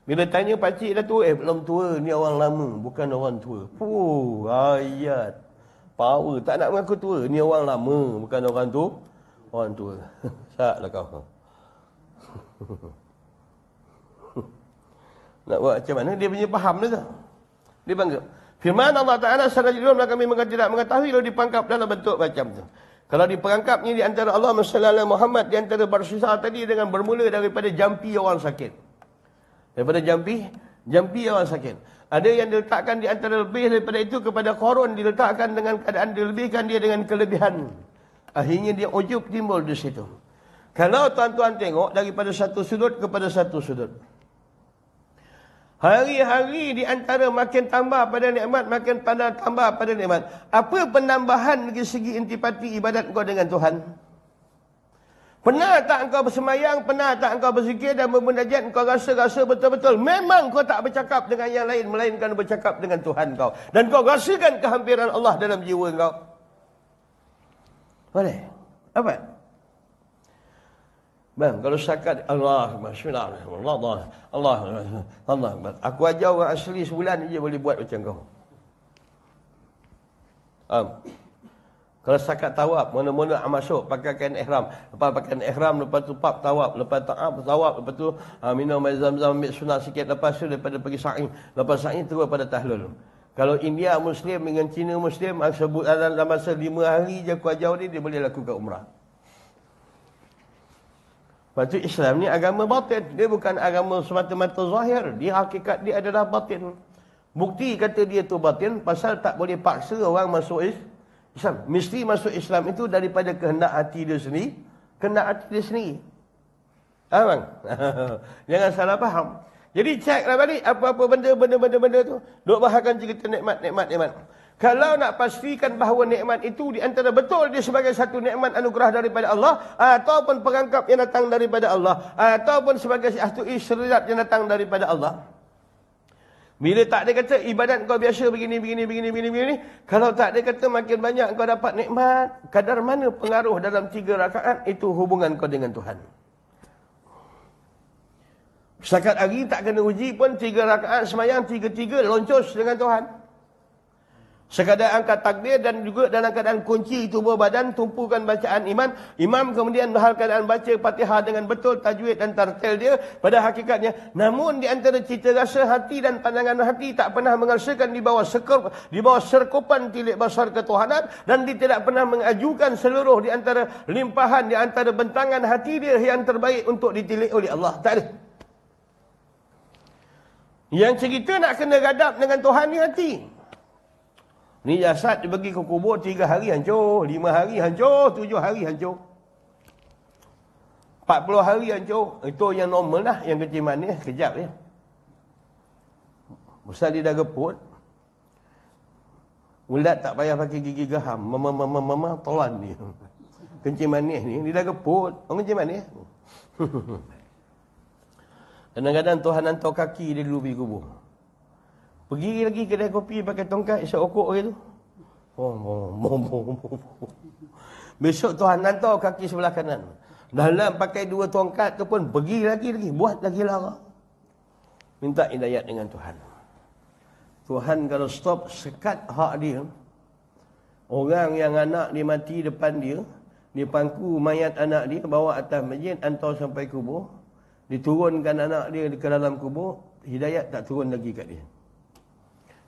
[SPEAKER 1] Bila tanya pakcik dah tua, belum tua, ni orang lama, bukan orang tua. Ayat. Power, tak nak mengaku tua, ni orang lama, bukan orang tu, orang tua. Saklah kau. Nak buat macam mana? Dia punya faham dah tu. Dia bangga. Firman Allah Ta'ala, "Sanajidun kami tidak mengetahui lalu dipangkap dalam bentuk macam tu." Kalau diperangkapnya di antara Allah Muhammad, di antara bersisa tadi dengan bermula daripada jampi orang sakit. Daripada jampi orang sakit. Ada yang diletakkan di antara lebih daripada itu kepada korun, diletakkan dengan keadaan dilebihkan dia dengan kelebihan. Akhirnya dia ujub timbul di situ. Kalau tuan-tuan tengok daripada satu sudut kepada satu sudut. Hari-hari di antara makin tambah pada nikmat, makin tambah pada nikmat. Apa penambahan dari segi intipati ibadat kau dengan Tuhan? Pernah tak engkau bersemayang, pernah tak engkau berzikir dan bermunajat, engkau rasa betul-betul memang kau tak bercakap dengan yang lain, melainkan bercakap dengan Tuhan kau. Dan kau rasakan kehampiran Allah dalam jiwa kau. Boleh? Apa? Bang, kalau syakat Allah, bismillah, Allah. Aku ajar orang asli sebulan je boleh buat macam kau. Kalau syakat tawaf, mana-mana masuk pakai kain ihram. Lepas pakai ihram, lepas tu pap tawaf, lepas tawaf, lepas tu minum air zam-zam, ambil sunat sikit, lepas tu daripada pergi sa'i. Lepas sa'i terus pada tahlul. Kalau India Muslim dengan Cina Muslim, sebut dalam masa 5 hari je aku ajar dia boleh lakukan umrah. Lepas tu Islam ni agama batin. Dia bukan agama semata-mata zahir. Dia hakikat dia adalah batin. Bukti kata dia tu batin, pasal tak boleh paksa orang masuk Islam. Mesti masuk Islam itu daripada kehendak hati dia sendiri. Kehendak hati dia sendiri. Bang? Jangan salah faham. Jadi ceklah balik apa-apa benda tu. Duk bahagian cerita nikmat. Kalau nak pastikan bahawa nikmat itu di antara betul dia sebagai satu nikmat anugerah daripada Allah, ataupun perangkap yang datang daripada Allah, ataupun sebagai satu isyariat yang datang daripada Allah. Bila tak dia kata ibadat kau biasa begini. Kalau tak dia kata makin banyak kau dapat nikmat, kadar mana pengaruh dalam 3 rakaat itu hubungan kau dengan Tuhan. Setakat hari tak kena uji pun 3 rakaat semayang 3 loncos dengan Tuhan. Sekadar angkat takbir dan juga dalam keadaan kunci tubuh badan, tumpukan bacaan iman. Imam kemudian dalam keadaan baca Fatihah dengan betul tajwid dan tartil dia pada hakikatnya. Namun di antara cita rasa hati dan pandangan hati tak pernah mengasakan di bawah serkupan tilik basar ketuhanan, dan dia tidak pernah mengajukan seluruh di antara limpahan, di antara bentangan hati dia yang terbaik untuk ditilik oleh Allah. Tak ada. Yang cerita nak kena gadap dengan Tuhan ni hati. Ni jasad dibagi ke kubur 3 hari hancur, 5 hari hancur, 7 hari hancur, 40 hari hancur. Itu yang normal lah. Yang kecil manis kejap je. Besar dia dah geput, ulat tak payah pakai gigi gaham. Mama telan dia. Kencing manis ni dia dah geput. Orang kencing manis. Kadang-kadang Tuhan hantar kaki dia dulu pergi kubur. Pergi lagi kedai kopi pakai tongkat isap okok gitu. Besok Tuhan hantar kaki sebelah kanan. Dalam pakai 2 tongkat tu pun pergi lagi buat lagi lara. Minta hidayat dengan Tuhan. Tuhan kalau stop sekat hak dia, orang yang anak dia mati depan dia pangku mayat anak dia bawa atas masjid hantar sampai kubur, diturunkan anak dia ke dalam kubur, hidayat tak turun lagi kat dia.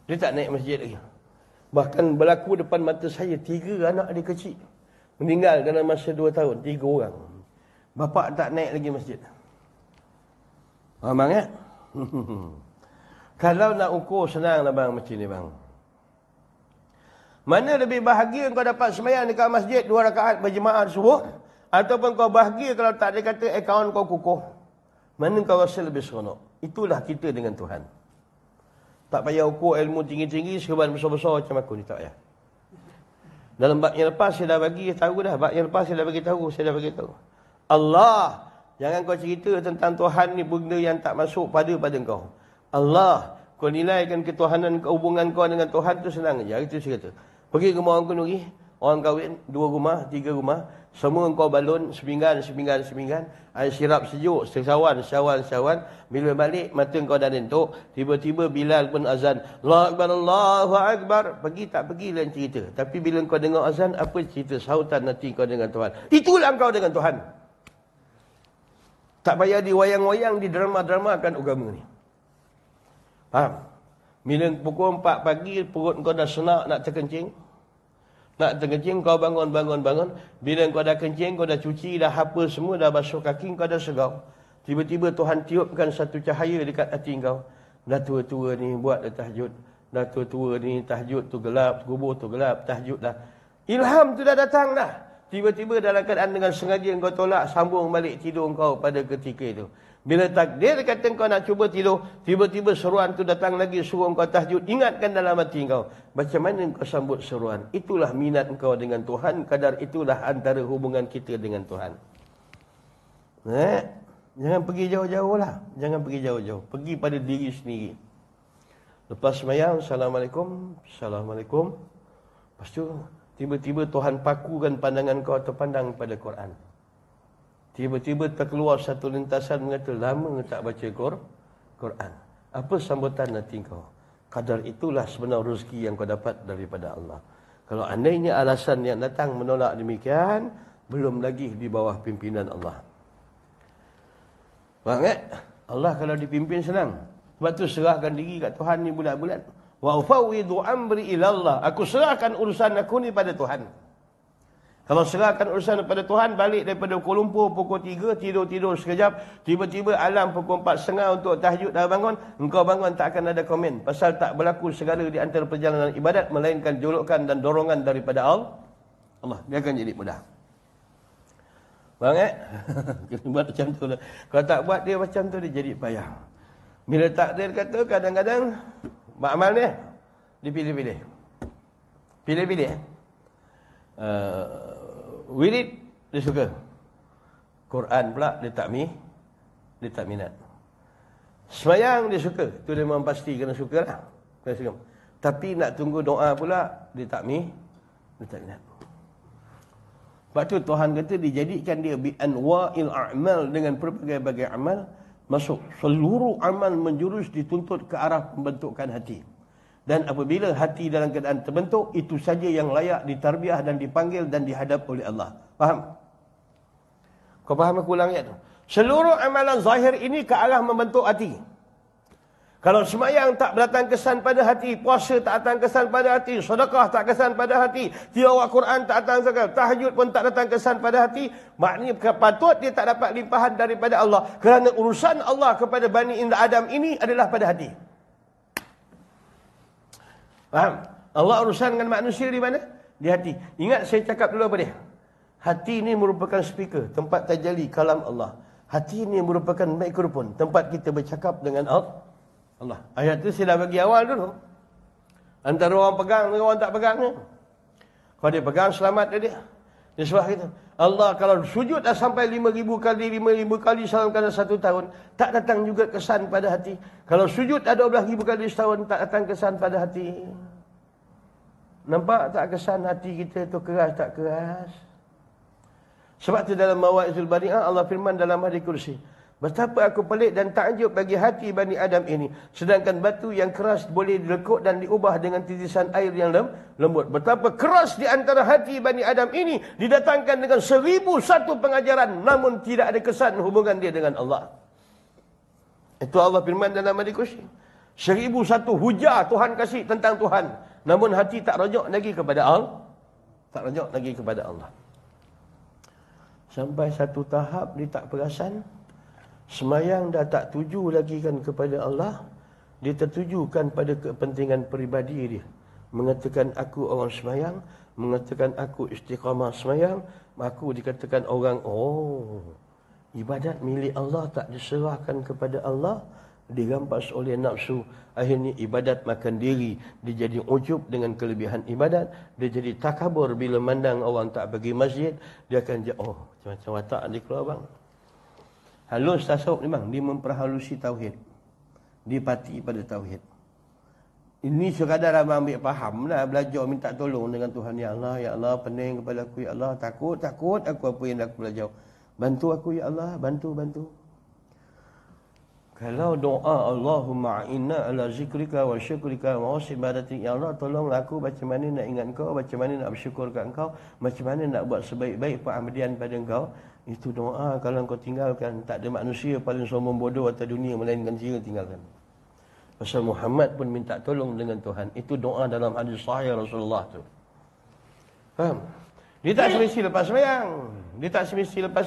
[SPEAKER 1] Dia tak naik masjid lagi. Bahkan berlaku depan mata saya 3 anak dia kecil meninggal dalam masa 2 tahun. 3 orang. Bapa tak naik lagi masjid. Faham tak? Kalau nak ukur senanglah bang macam ni bang. Mana lebih bahagia kau dapat sembahyang dekat masjid 2 rakaat berjemaah subuh, ataupun kau bahagia kalau tak ada kata akaun kau kukuh? Mana kau rasa lebih seronok? Itulah kita dengan Tuhan. Tak payah ukur ilmu tinggi-tinggi, serban besar-besar macam aku ni, tak payah. Dalam bab yang lepas saya dah bagi tahu dah. Bab yang lepas saya dah bagi tahu. Allah, jangan kau cerita tentang Tuhan ni benda yang tak masuk pada kau. Allah, kau nilaikan ketuhanan, hubungan kau dengan Tuhan tu senang aja. Itu saya kata. Pergi ke rumah orang kenduri, orang kahwin, 2 rumah, 3 rumah, semua kau balon sepinggan, air sirap sejuk, syawan. Bila balik, mata kau dah lentuk, tiba-tiba Bilal pun azan. Allahu Akbar. Pergi tak pergi lain cerita. Tapi bila kau dengar azan, apa cerita sautan nanti kau dengan Tuhan? Itulah kau dengan Tuhan. Tak payah diwayang-wayang, didrama-dramakan agama ni. Faham? Bila pukul 4 pagi, perut kau dah senak nak terkencing. Nak terkencing, kau bangun. Bila kau dah kencing, kau dah cuci, dah apa semua, dah basuh kaki, kau dah segau. Tiba-tiba Tuhan tiupkan satu cahaya dekat hati kau. Dah tua-tua ni buat dah tahajud. Dah tua-tua ni tahajud tu gelap, kubur tu gelap, tahajud dah. Ilham tu dah datang dah. Tiba-tiba dalam keadaan dengan sengaja kau tolak, sambung balik tidur kau pada ketika itu. Bila takdir kata kau nak cuba tidur, tiba-tiba seruan tu datang lagi, suruh kau tahajud. Ingatkan dalam hati kau, macam mana kau sambut seruan. Itulah minat kau dengan Tuhan, kadar itulah antara hubungan kita dengan Tuhan. Jangan pergi jauh-jauh lah. Jangan pergi jauh-jauh. Pergi pada diri sendiri. Lepas sembahyang, Assalamualaikum. Lepas tu, tiba-tiba Tuhan pakukan pandangan kau terpandang pada Quran. Tiba-tiba terkeluar satu lintasan mengata, lama tak baca Quran. Apa sambutan hati kau? Kadar itulah sebenar rezeki yang kau dapat daripada Allah. Kalau andainya alasan yang datang menolak demikian, belum lagi di bawah pimpinan Allah. Faham tak? Allah kalau dipimpin senang. Sebab tu serahkan diri kat Tuhan ni bulat-bulat. Wa ufawwidu amri ila Allah. Aku serahkan urusan aku ni pada Tuhan. Kalau serahkan urusan kepada Tuhan, balik daripada Kuala Lumpur pukul 3, tidur sekejap, tiba-tiba alam pukul 4.30 untuk tahajud dah bangun, engkau bangun tak akan ada komen. Pasal tak berlaku segala di antara perjalanan ibadat, melainkan julukan dan dorongan daripada Allah. Dia akan jadi mudah. Faham Kena buat macam tu lah. Kalau tak buat dia macam tu, dia jadi payah. Bila takdir kata, kadang-kadang amal ni dipilih-pilih. Pilih-pilih. Wirid dia suka. Quran pula dia tak minat. Sembayang dia suka. Tu dia memang pasti kena suka lah. Tapi nak tunggu doa pula dia tak minat. Sebab tu Tuhan kata dijadikan dia bi anwa'il a'mal, dengan berbagai-bagai amal, masuk seluruh amal menjurus dituntut ke arah pembentukan hati. Dan apabila hati dalam keadaan terbentuk, itu saja yang layak ditarbiah dan dipanggil dan dihadap oleh Allah. Faham? Kau faham aku ulang ayat tu? Seluruh amalan zahir ini ke arah membentuk hati. Kalau semayang tak datang kesan pada hati, puasa tak datang kesan pada hati, sedekah tak kesan pada hati, tilawah Quran tak datang kesan, tahajud pun tak datang kesan pada hati, maknanya patut dia tak dapat limpahan daripada Allah. Kerana urusan Allah kepada Bani Adam ini adalah pada hati. Faham? Allah urusan dengan manusia di mana? Di hati. Ingat saya cakap dulu apa dia? Hati ini merupakan speaker, tempat tajalli kalam Allah. Hati ini merupakan mikrofon, tempat kita bercakap dengan Allah. Ayat tu saya dah bagi awal dulu. Antara orang pegang dengan orang tak pegang ni. Kalau dia pegang, selamat dia. Dia sebab kita. Allah kalau sujud dah sampai 5,000 kali dalam kadar 1 tahun, tak datang juga kesan pada hati. Kalau sujud dah 12,000 kali setahun, tak datang kesan pada hati. Nampak tak kesan hati kita tu keras tak keras? Sebab tu dalam Mawa'izul Bari'ah Allah firman dalam hadis kursi, betapa aku pelik dan takjub bagi hati Bani Adam ini. Sedangkan batu yang keras boleh dilekuk dan diubah dengan titisan air yang lembut. Betapa keras di antara hati Bani Adam ini didatangkan dengan 1001 pengajaran, namun tidak ada kesan hubungan dia dengan Allah. Itu Allah firman dalam hadis kursi. 1001 hujah Tuhan kasih tentang Tuhan, namun hati tak rujuk lagi kepada Allah. Tak rujuk lagi kepada Allah. Sampai satu tahap dia tak perasan. Semayang dah tak tuju lagi kan kepada Allah. Dia tertujukan pada kepentingan peribadi dia. Mengatakan aku orang semayang, mengatakan aku istiqamah semayang, aku dikatakan orang, ibadat milik Allah tak diserahkan kepada Allah, dirampas oleh nafsu. Akhirnya ibadat makan diri. Dia jadi ujub dengan kelebihan ibadat. Dia jadi takabur bila mandang orang tak pergi masjid. Dia akan jadi, macam-macam watak dia keluar bang. Halus tasawuf ni bang, dia memperhalusi tauhid. Dia pati pada tauhid. Ini sekadar abang ambil faham lah, belajar minta tolong dengan Tuhan. Ya Allah, pening kepada aku, ya Allah, takut aku apa yang aku belajar. Bantu aku ya Allah, bantu. Kalau doa Allahumma inna ala zikrika wa syukrika wa husni ibadatik, ya Allah tolonglah aku macam mana nak ingat Engkau, macam mana nak bersyukur kat Engkau, macam mana nak buat sebaik-baik pengabdian pada Engkau. Itu doa kalau Engkau tinggalkan, tak ada manusia paling sombong bodoh atas dunia melainkan dia tinggalkan. Pasal Muhammad pun minta tolong dengan Tuhan. Itu doa dalam hadis sahih Rasulullah tu. Faham? Dia tak semesti lepas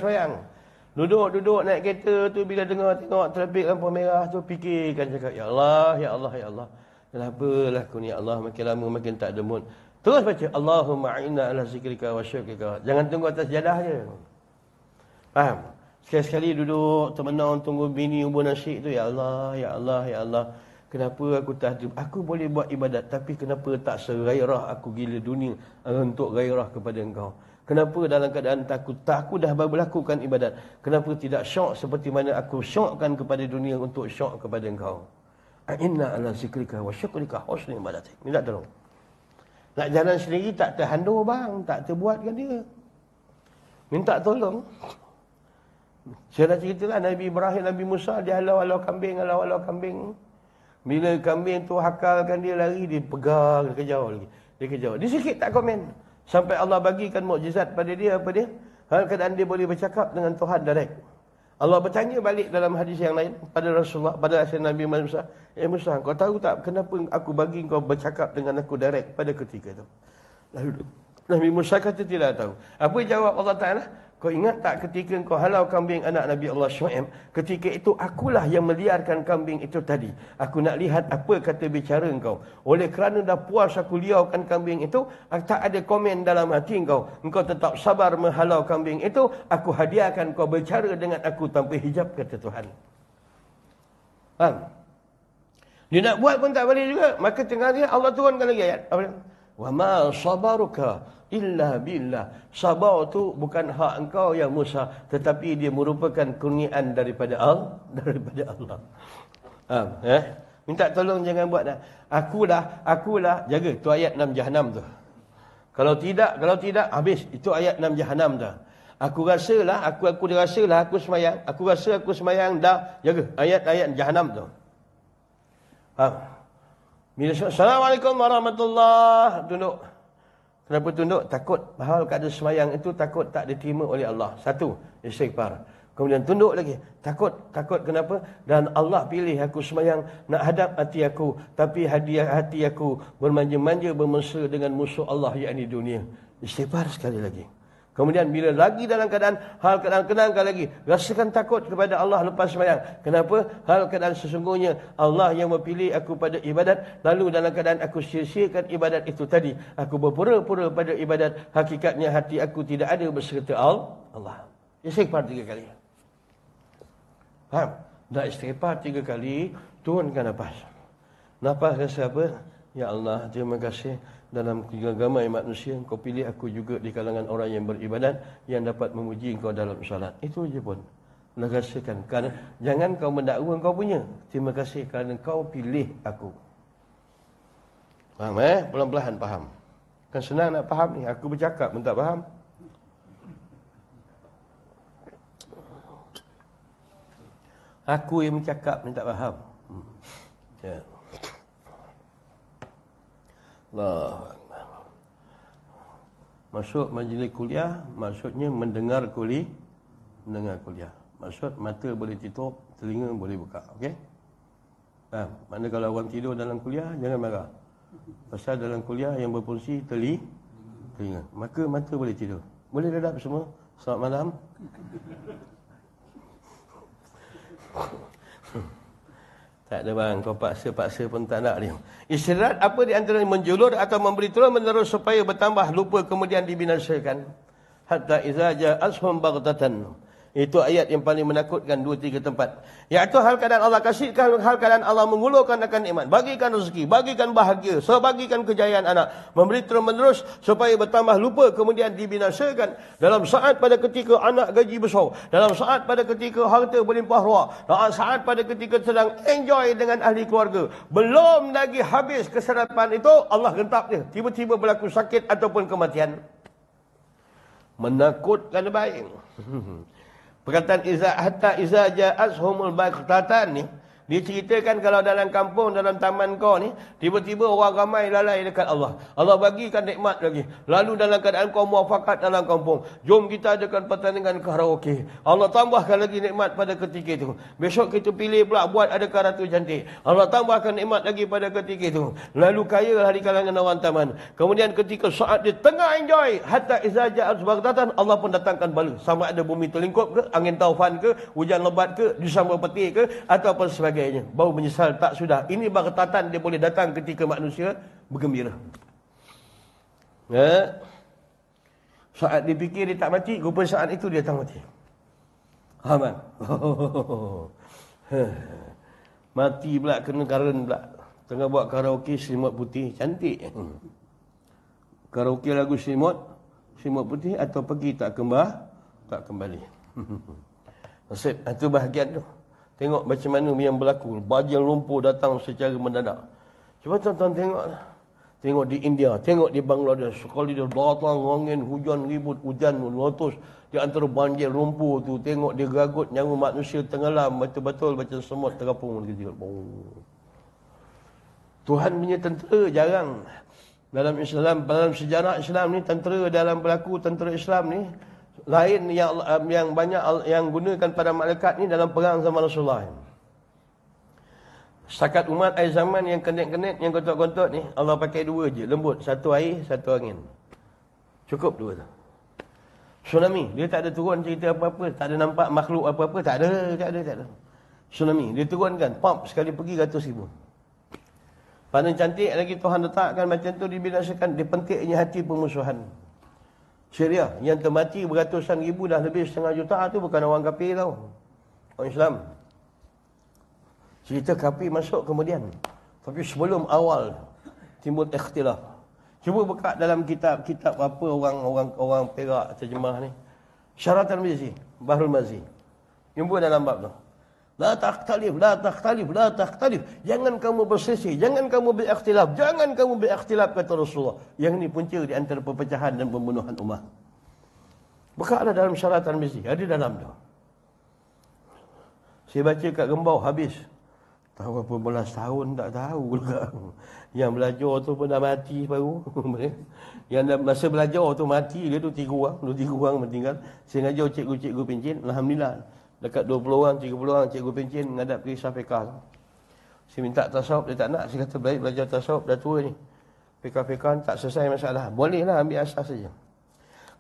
[SPEAKER 1] sembahyang. Duduk naik kereta tu, bila tengok trafik lampu merah tu, fikirkan cakap, Ya Allah. Kenapalah aku ni, Ya Allah, makin lama makin tak ada mood. Terus baca, Allahumma a'inna ala zikrika wa syukrika. Jangan tunggu atas jadah je. Faham? Sekali-sekali duduk, termenung, tunggu bini ubur nasi tu, Ya Allah. Kenapa aku boleh buat ibadat, tapi kenapa tak segairah aku gila dunia untuk gairah kepada Engkau? Kenapa dalam keadaan takut aku dah melakukan ibadat, kenapa tidak syok seperti mana aku syokkan kepada dunia untuk syok kepada Engkau? Inna ala zikrika wa syukrika husni ibadatik. Minta tolong. Nak jalan sendiri tak terhandur bang, tak terbuatkan dia. Minta tolong. Saya dah ceritalah Nabi Ibrahim, Nabi Musa, dia halau-halau kambing. Bila kambing tu hakalkan dia lari, dia pegang, dia kejar lagi. Dia sikit tak komen. Sampai Allah bagikan mukjizat pada dia, apa dia? Hal keadaan dia boleh bercakap dengan Tuhan direct. Allah bertanya balik dalam hadis yang lain pada Rasulullah, pada Nabi Musa, Musa, kau tahu tak kenapa aku bagi kau bercakap dengan aku direct pada ketika itu? Lalu Nabi Musa kata tidak tahu. Apa jawab Allah Ta'ala? Kau ingat tak ketika kau halau kambing anak Nabi Allah Syuaib? Ketika itu akulah yang meliarkan kambing itu tadi. Aku nak lihat apa kata bicara engkau. Oleh kerana dah puas aku liarkan kambing itu, tak ada komen dalam hati engkau. Engkau tetap sabar menghalau kambing itu. Aku hadiahkan kau bercara dengan aku tanpa hijab, kata Tuhan. Faham? Dia nak buat pun tak boleh juga. Maka tengah dia Allah turunkan lagi ayat. Apa dia? Wa ma sabaruka illa billah. Sabar tu bukan hak engkau ya Musa, tetapi dia merupakan kurniaan daripada Allah. Minta tolong jangan buat dah. Akulah jaga tu ayat 6 Jahannam tu. Kalau tidak habis. Itu ayat 6 Jahannam dah. Aku rasalah, aku rasalah aku semayang. Aku rasa aku semayang dah. Jaga ayat-ayat Jahannam tu. Bila Assalamualaikum warahmatullahi. Tunduk. Kenapa tunduk? Takut hal keadaan semayang itu takut tak diterima oleh Allah. Satu, istighfar. Kemudian tunduk lagi. Takut kenapa? Dan Allah pilih aku semayang nak hadap hati aku. Tapi hadiah hati aku bermanja-manja bermesra dengan musuh Allah, yakni dunia. Istighfar sekali lagi. Kemudian bila lagi dalam keadaan kenangkan lagi, rasakan takut kepada Allah lepas sembahyang. Kenapa? Hal keadaan sesungguhnya Allah yang memilih aku pada ibadat, lalu dalam keadaan aku sia-siakan ibadat itu tadi, aku berpura-pura pada ibadat, hakikatnya hati aku tidak ada berserta Allah. Istighfar 3 kali. Faham? Dah istighfar 3 kali, turunkan nafas. Nafas rasa apa? Ya Allah, terima kasih. Dalam kegamai manusia, Kau pilih aku juga di kalangan orang yang beribadat, yang dapat memuji Kau dalam salat. Itu je pun. Rasakan. Kerana jangan kau mendakwa kau punya. Terima kasih kerana Kau pilih aku. Faham Pelan-pelan faham. Kan senang nak faham ni. Aku bercakap pun tak faham. Aku yang bercakap ni tak faham. Ya. Allah. Masuk majlis kuliah, maksudnya mendengar kuliah. Maksud mata boleh tutup, telinga boleh buka. Okey? Mana kalau orang tidur dalam kuliah, jangan marah. Pasal dalam kuliah yang berfungsi telinga. Maka mata boleh tidur. Boleh redap semua? Selamat malam. Tak ada bang, kau paksa pun tak nak dia. Istirahat apa di antara menjulur atau memberi terus menerus supaya bertambah lupa kemudian dibinasakan. Hatta iza ja'ashum baghtatan. Itu ayat yang paling menakutkan 2-3 tempat. Iaitu hal keadaan Allah kasihkan, hal keadaan Allah mengulurkan akan nikmat, bagikan rezeki, bagikan bahagia, sebagikan kejayaan anak, memberi terus-menerus supaya bertambah lupa kemudian dibinasakan. Dalam saat pada ketika anak gaji besar, dalam saat pada ketika harta berlimpah ruah, dalam saat pada ketika sedang enjoy dengan ahli keluarga, belum lagi habis kesarapan itu, Allah gentap dia. Tiba-tiba berlaku sakit ataupun kematian. Menakutkan baik. Perkataan hatta iza ja'ashumul baghtatan ni, dia ceritakan kalau dalam kampung, dalam taman kau ni, tiba-tiba orang ramai lalai dekat Allah. Allah bagikan nikmat lagi. Lalu dalam keadaan kau muafakat dalam kampung, jom kita adakan pertandingan karaoke. Allah tambahkan lagi nikmat pada ketika itu. Besok kita pilih pula buat adakah ratu cantik. Allah tambahkan nikmat lagi pada ketika itu. Lalu kaya lah di kalangan orang taman. Kemudian ketika saat dia tengah enjoy, hatta iza ja'ashumul baghtatan, Allah pun datangkan bala. Sama ada bumi terlingkup ke, angin taufan ke, hujan lebat ke, disambung peti ke, ataupun sebagainya. Bau menyesal tak sudah. Ini baghtatan, dia boleh datang ketika manusia bergembira. Saat dia fikir dia tak mati, rupa saat itu dia tak mati. Aman. Mati pula, kena karen pula. Tengah buat karaoke selimut putih, cantik. Karaoke lagu selimut putih atau pergi tak kembali. Nasib, itu bahagian tu. Tengok macam mana yang berlaku. Banjir lumpur datang secara mendadak. Cuba tuan-tuan tengoklah. Tengok di India, tengok di Bangladesh. Sekali dia datang angin, hujan, ribut, hujan, meletus. Di antara banjir lumpur tu, tengok dia gagut nyawa manusia tenggelam. Betul-betul macam semut terapung. Tuhan punya tentera jarang. Dalam Islam, dalam sejarah Islam ni, tentera dalam berlaku tentera Islam ni, lain yang banyak yang gunakan pada malaikat ni dalam perang zaman Rasulullah. Setakat umat air zaman yang kenit-kenit, yang gontok-gontok ni, Allah pakai 2 je, lembut, 1 air, 1 angin. Cukup dua tu. Tsunami, dia tak ada turun cerita apa-apa, tak ada nampak makhluk apa-apa, tak ada. Tsunami, dia turunkan, pop sekali pergi ratus ribu. Paling cantik lagi Tuhan letakkan macam tu dibinasakan, dipentiknya hati pemusuhan. Syria yang termati beratusan ribu dah lebih setengah juta tu bukan orang kafir tau. Orang Islam. Cerita kafir masuk kemudian. Tapi sebelum awal timbul ikhtilaf. Cuba buka dalam kitab apa orang Perak terjemah ni. Syaratul Mazi, Bahrul Mazi. Jumpa dalam bab tu. La takhtalif. Jangan kamu berselisih, jangan kamu berikhtilaf, kata Rasulullah. Yang ni punca di antara perpecahan dan pembunuhan umat. Buka dalam Syaratul Mazi, ada dalam tu. Saya baca kat Gembau habis. Tahu berapa belas tahun tak tahu juga. Yang belajar tu pun dah mati baru. Yang masa belajar tu mati dia tu 3 orang meninggal. Saya ngajar cikgu-cikgu pencen, alhamdulillah. Dekat 20 orang, 30 orang cikgu pencen menghadap kisah fiqh. Saya minta tasawuf, dia tak nak. Saya kata baik belajar tasawuf dah tua ni. Fiqh tak selesai masalah. Bolehlah ambil asas saja.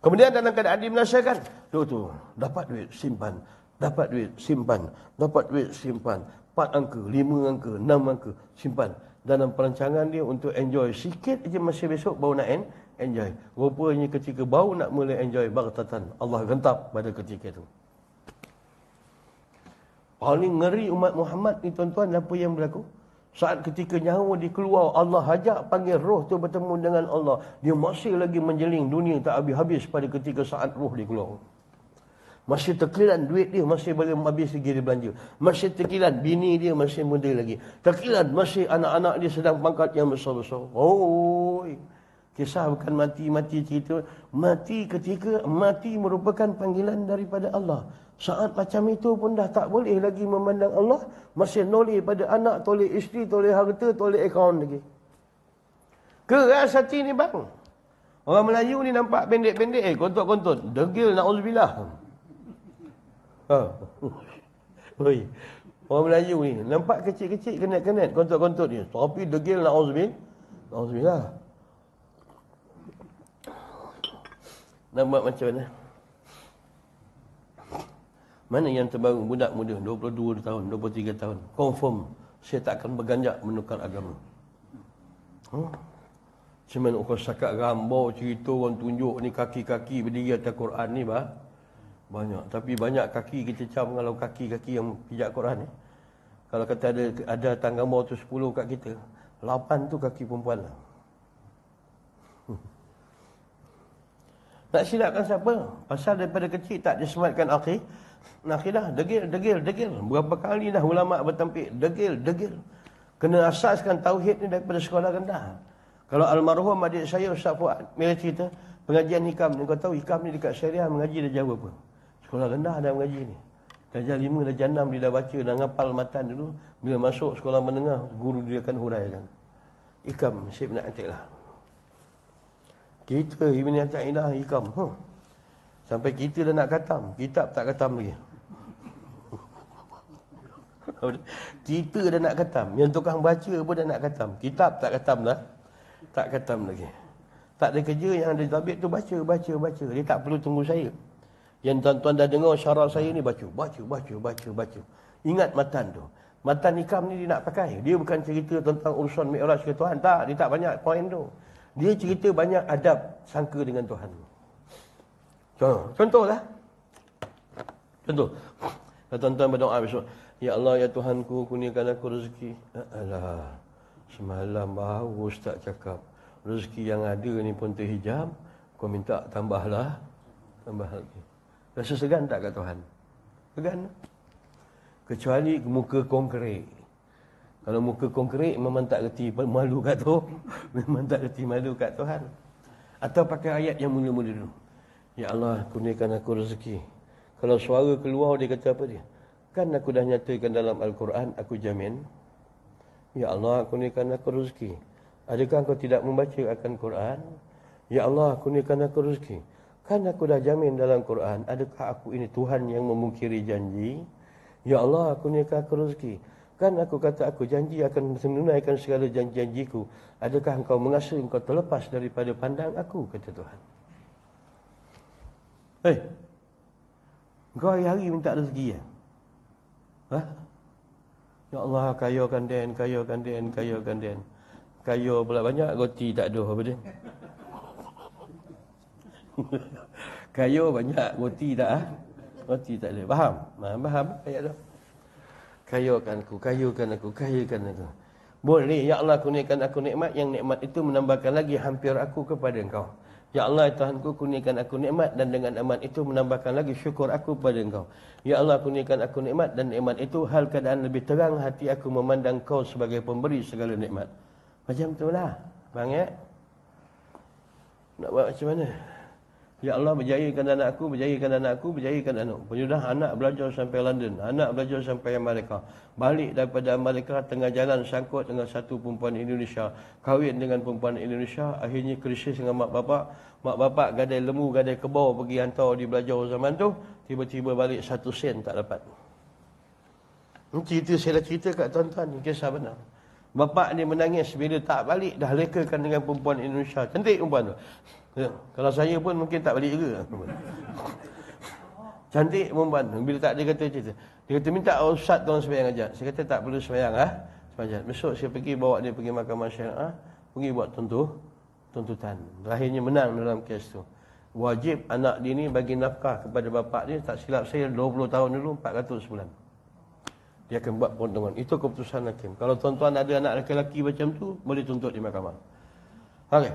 [SPEAKER 1] Kemudian dalam keadaan dibinasakan, tu dapat duit simpan, dapat duit simpan, dapat duit simpan. 4 angka, 5 angka, 6 angka, simpan. Dalam perancangan dia untuk enjoy. Sikit je masa besok baru nak enjoy. Rupanya ketika baru nak mula enjoy, baghtatan Allah gentap pada ketika itu. Paling ngeri umat Muhammad ni tuan-tuan, apa yang berlaku? Saat ketika nyawa dia keluar, Allah ajak panggil roh tu bertemu dengan Allah. Dia masih lagi menjeling dunia tak habis-habis pada ketika saat roh dia keluar. Masih terkilan duit dia masih boleh habis lagi dia belanja. Masih terkilan bini dia masih muda lagi. Terkilan masih anak-anak dia sedang pangkat yang besar-besar. Oh, kisah bukan mati-mati cerita. Mati ketika mati merupakan panggilan daripada Allah. Saat macam itu pun dah tak boleh lagi memandang Allah. Masih noleh pada anak, toleh isteri, toleh harta, toleh akaun lagi. Keras hati ni bang. Orang Melayu ni nampak pendek-pendek. Kontot-kontot. Degil na'udzubillah. Oi. Orang Melayu ni nampak kecil-kecil kenet-kenet kontot-kontot ni. Tapi degil na'udzubillah. Nampak macam mana? Mana yang terbaru budak muda 22 tahun, 23 tahun. Confirm saya tak akan berganjak menukar agama. Cuma orang sakat gambar cerita orang tunjuk ni kaki-kaki berdiri atas Quran ni banyak. Tapi banyak kaki kita cam kalau kaki-kaki yang pijak Quran ni. Kalau kata ada tanggambar tu 10 kat kita, 8 tu kaki perempuan lah. Nak silapkan siapa? Pasal daripada kecil tak disematkan akidah, degil. Berapa kali dah ulama bertampik, degil. Kena asaskan tauhid ni daripada sekolah rendah. Kalau almarhum adik saya Ustaz Fuad, dia cerita pengajian hikam ni, kau tahu hikam ni dekat syariah mengaji dah jauh apa? Sekolah rendah dah mengaji ni. Darjah 5, darjah 6 dia dah baca, dah ngapal matan dulu. Bila masuk sekolah menengah, guru dia akan huraikan. Hikam, Syekh nak antik lah. Kita Ibn Athaillah hikam. Sampai kita dah nak khatam, kitab tak khatam lagi. Kita dah nak khatam, yang tukang baca pun dah nak khatam. Kitab tak khatam dah. Tak khatam lagi. Tak ada kerja yang ada tabit tu baca. Dia tak perlu tunggu saya. Yang tuan-tuan dah dengar syarah saya ni baca. Ingat matan tu. Matan hikam ni dia nak pakai. Dia bukan cerita tentang urusan Mi'raj ke Tuhan. Tak, dia tak banyak poin tu. Dia cerita banyak adab sangka dengan Tuhan. Contohlah. Contoh. Kalau tuan-tuan berdoa besok, ya Allah, ya Tuhanku, kurniakan aku rezeki. Alah, semalam baru Ustaz cakap, rezeki yang ada ni pun terhijab, kau minta tambah lagi. Rasa segan tak kat Tuhan? Segan. Kecuali muka konkret. Kalau muka konkret memang tak reti malu kat tu, memang tak reti malu kat Tuhan. Atau pakai ayat yang mula-mula dulu. Ya Allah, kurniakan aku rezeki. Kalau suara keluar dia kata apa dia? Kan aku dah nyatakan dalam Al-Quran, aku jamin. Ya Allah, kurniakan aku rezeki. Adakah engkau tidak membaca akan Quran? Ya Allah, kurniakan aku rezeki. Kan aku dah jamin dalam Quran, adakah aku ini Tuhan yang memungkiri janji? Ya Allah, kurniakan aku rezeki. Kan aku kata aku janji akan menunaikan segala janji-janjiku. Adakah engkau mengasa engkau terlepas daripada pandang aku, kata Tuhan. Kau hari-hari minta rezeki ha? Ya Allah, kayakan den. Kaya pula banyak, roti tak ada apa dia. Kaya banyak, roti tak Roti tak ada. Faham? Faham ayat tu. Kayakan aku. Boleh, ya Allah kurniakan aku nikmat, yang nikmat itu menambahkan lagi hampir aku kepada Engkau. Ya Allah Tuhanku, kurniakan aku nikmat, dan dengan nikmat itu menambahkan lagi syukur aku kepada Engkau. Ya Allah kurniakan aku nikmat, dan nikmat itu hal keadaan lebih terang hati aku memandang Kau sebagai pemberi segala nikmat. Macam itulah, bang ya. Nak buat macam mana? Ya Allah, berjayakan anakku. Penyudah anak belajar sampai London, anak belajar sampai Amerika. Balik daripada Amerika, tengah jalan sangkut dengan satu perempuan Indonesia. Kahwin dengan perempuan Indonesia, akhirnya krisis dengan mak bapak. Mak bapak gadai lembu, gadai kebau pergi hantar di belajar zaman tu. Tiba-tiba balik 1 sen tak dapat. Cerita saya dah cerita kat tuan-tuan, ni kisah benar. Bapak ni menangis bila tak balik, dah lekakan dengan perempuan Indonesia. Cantik perempuan tu. Ya, kalau saya pun mungkin tak balik juga. Cantik perempuan tu. Bila tak, dia kata cerita. Dia kata, minta ustaz tuan sembahyang ajak. Saya kata, tak perlu sembahyang. Sembahyang. Besok saya pergi bawa dia pergi mahkamah syariah. Pergi buat tuntutan. Akhirnya menang dalam kes tu. Wajib anak dia ni bagi nafkah kepada bapak dia. Tak silap saya 20 tahun dulu, 400 sebulan. Dia akan buat peruntungan. Itu keputusan hakim. Kalau tuan-tuan ada anak lelaki macam tu, boleh tuntut di mahkamah. Okey.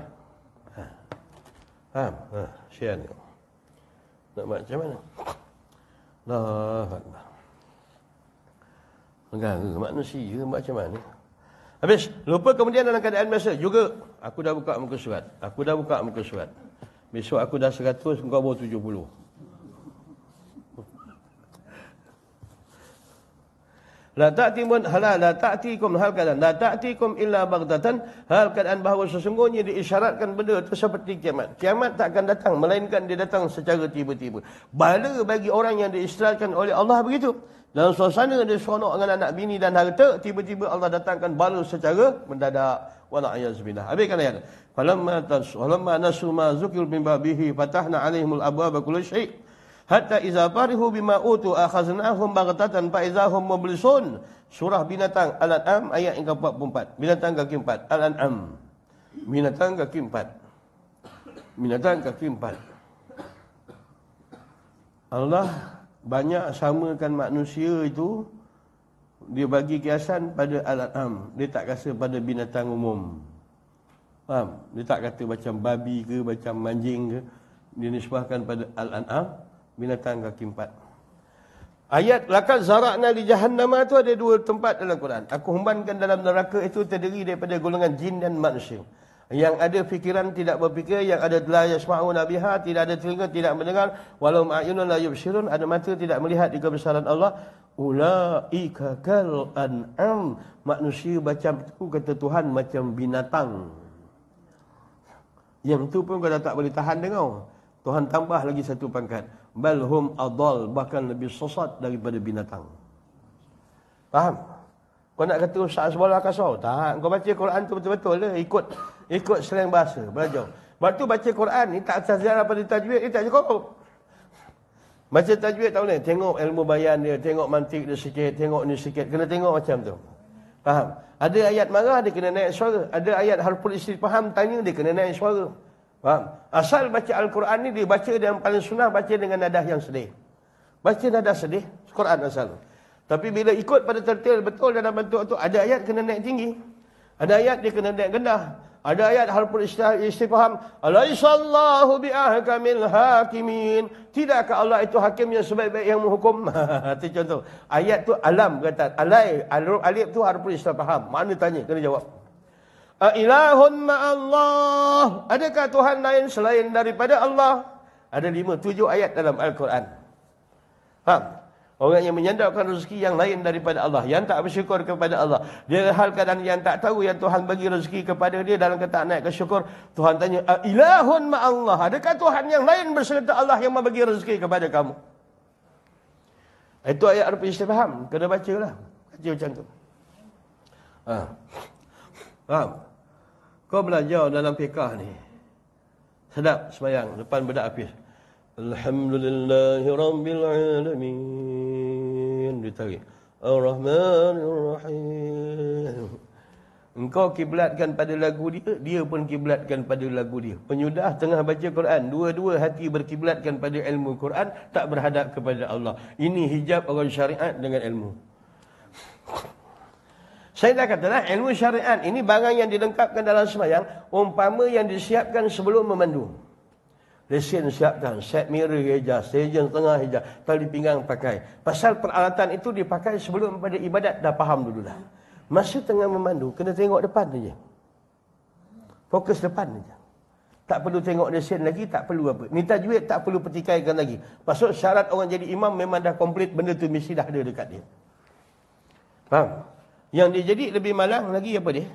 [SPEAKER 1] Faham? Share ni. Nak buat macam mana? Allahu Akbar. Mengganggu manusia macam mana? Habis. Lupa kemudian dalam keadaan biasa. Juga, aku dah buka muka surat. Besok aku dah 100, engkau baru 70. La ta'tikum illa baghtatan, hal keadaan bahawa sesungguhnya diisyaratkan benda itu seperti kiamat. Kiamat tak akan datang melainkan dia datang secara tiba-tiba. Bala bagi orang yang diisyaratkan oleh Allah begitu. Dalam suasana dia seronok dengan anak bini dan harta, tiba-tiba Allah datangkan bala secara mendadak. Wala a'yazubillah. Habiskan ayat. Falamma nasu ma zukir bin babihi fatahna alaihimul abwaaba kulli syai'. Hatta iza farihu bima utu akhaznahum baghtatan fa izahum mublisun. Surah Binatang Al-An'am ayat yang ke-44. Binatang kaki 4. Al-An'am. Binatang kaki 4. Allah banyak samakan manusia itu, dia bagi kiasan pada Al-An'am. Dia tak kata pada binatang umum. Faham? Dia tak kata macam babi ke, macam anjing ke. Dia nisbahkan pada Al-An'am. Binatang kaki 4. Ayat laqad zara'na li jahannama itu ada 2 tempat dalam Quran. Aku humbankan dalam neraka itu terdiri daripada golongan jin dan manusia. Yang ada fikiran tidak berfikir, yang ada la yasma'una biha, tidak ada telinga tidak mendengar, walau a'yunun la yubsirun, ada mata tidak melihat di kebesaran Allah. Ulaika kal an'am, manusia macam tu kata Tuhan macam binatang. Yang tu pun kau dah tak boleh tahan dengar. Tuhan tambah lagi satu pangkat. Balhum adal, bahkan lebih sesat daripada binatang. Faham? Kau nak kata Ustaz sebelah kasar? Tak. Kau baca Quran tu betul-betul lah. Ikut slang bahasa. Belajar. Sebab tu baca Quran ni tak terziarah pada tajwid, ni tak cukup. Baca tajwid tak boleh. Tengok ilmu bayan dia, tengok mantik dia sikit, tengok ni sikit. Kena tengok macam tu. Faham? Ada ayat marah, dia kena naik suara. Ada ayat harful istifham tanya, dia kena naik suara. Faham? Asal baca Al-Quran ni, dia baca yang paling sunnah, baca dengan nadah yang sedih. Baca nadah sedih, Quran asal. Tapi bila ikut pada tertil betul dalam bentuk tu, ada ayat kena naik tinggi. Ada ayat dia kena naik rendah. Ada ayat harful istifham. Alaihissallahu bi'ahkamil hakimin. Tidakkah Allah itu hakim yang sebaik-baik yang menghukum? Itu contoh. Ayat tu alam kata. Alif tu harful istifham. Mana tanya? Kena jawab. Ilahun ma'allah. Adakah Tuhan lain selain daripada Allah? Ada 7 ayat dalam Al-Quran. Faham? Orang yang menyandarkan rezeki yang lain daripada Allah, yang tak bersyukur kepada Allah. Dia hal keadaan yang tak tahu yang Tuhan bagi rezeki kepada dia dalam kata naik ke syukur. Tuhan tanya, ilahun ma'allah. Adakah Tuhan yang lain berserta Allah yang membagi rezeki kepada kamu? Itu ayat harfi istifham. Kena baca lah. Baca macam tu. Faham? Kau belajar dalam fiqah ni. Sedap sembahyang depan bedak habis. Alhamdulillahi Rabbil Alamin. Ditarik. Ar-Rahmanir Rahim. Engkau kiblatkan pada lagu dia, dia pun kiblatkan pada lagu dia. Penyudah tengah baca Quran, dua-dua hati berkiblatkan pada ilmu Quran, tak berhadap kepada Allah. Ini hijab orang syariat dengan ilmu. Saya dah katalah, ilmu syariat ini barang yang dilengkapkan dalam sembahyang, umpama yang disiapkan sebelum memandu. Lesen siapkan, set mirror hijab, sejen tengah hijab, tali pinggang pakai. Pasal peralatan itu dipakai sebelum pada ibadat, dah faham dulu dah. Masa tengah memandu, kena tengok depan saja. Fokus depan saja. Tak perlu tengok lesen lagi, tak perlu apa. Ni tajwid tak perlu petikaikan lagi. Maksud syarat orang jadi imam memang dah komplit, benda tu mesti dah ada dekat dia. Faham? Yang dia jadi lebih malang lagi apa dia?